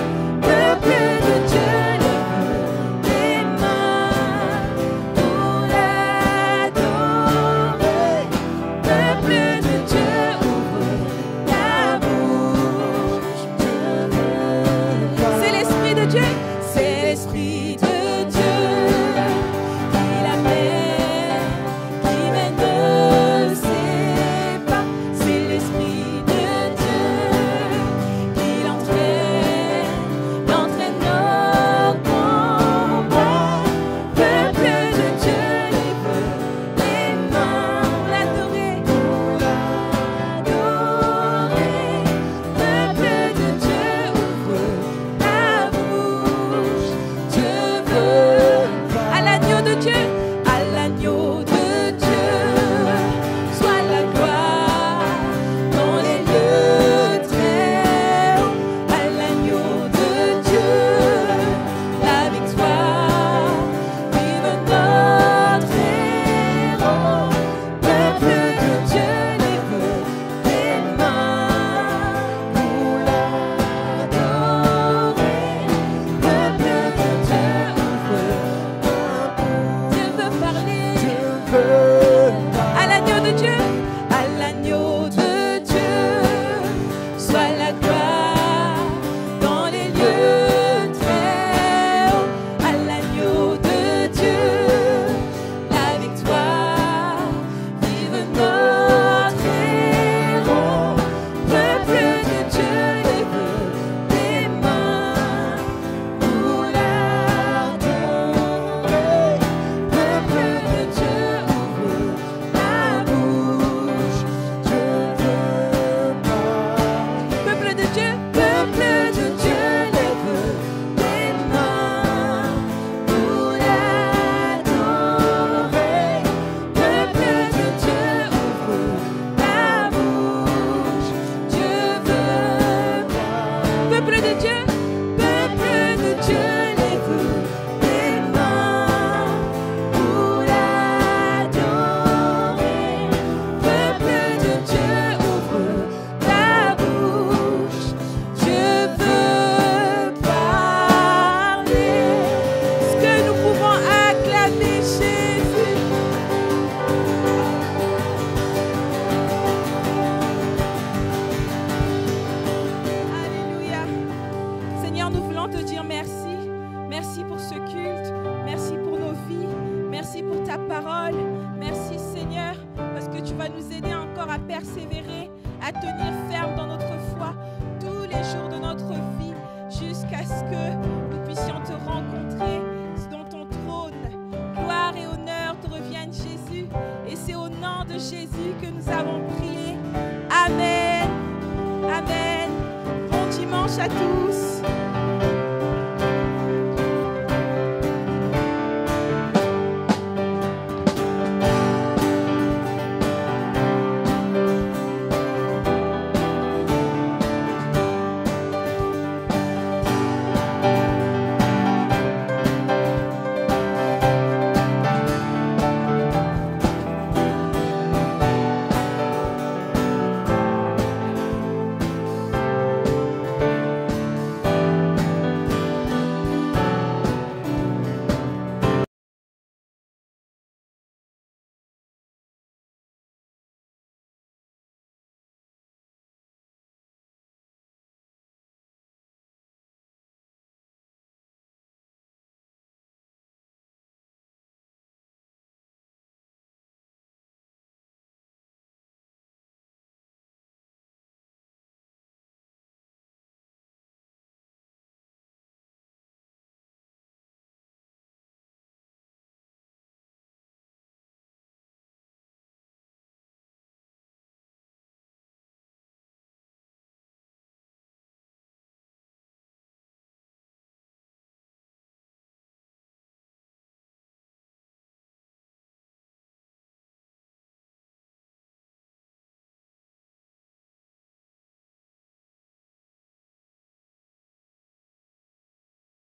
Peuple de Dieu, lève tes mains pour l'adorer. Peuple de Dieu, ouvre ta bouche. C'est l'Esprit de Dieu, c'est l'Esprit de Dieu qui l'appelle, qui ne sait pas. C'est l'Esprit de Dieu qui l'entraîne nos combats. Peuple de Dieu, lève les mains pour l'adorer. Peuple de Dieu, ouvre ta bouche. Dieu veut à l'agneau de Dieu, à l'agneau de Dieu, soit la gloire dans les lieux très hauts. À l'agneau de Dieu, la victoire, vive notre héros. Peuple de Dieu, lève tes mains pour l'adorer. Peuple de Dieu, ouvre ta bouche. Dieu veut parler. À l'agneau de Dieu, à l'agneau de Dieu, soit la gloire dans les lieux très hauts. À l'agneau de Dieu, la victoire, vive notre héros. Peuple de Dieu, lève tes mains pour l'adorer. Peuple de Dieu, ouvre ta bouche. Dieu veut parler. Peuple de Dieu, lève tes mains pour l'adorer. Peuple de Dieu, ouvre ta bouche. Dieu veut parler. Peuple de Dieu, lève tes mains pour l'adorer. Peuple de Dieu, ouvre ta bouche. Dieu veut parler. Est-ce que nous pouvons acclamer Jésus? Alléluia. Seigneur, nous voulons te dire merci. Merci pour ce culte. Merci pour nos vies. Merci pour ta parole. Merci Seigneur, parce que tu vas nous aider encore à persévérer, à tenir ferme dans notre foi tous les jours de notre vie. Jésus que nous avons prié. Amen. Amen. Bon dimanche à tous.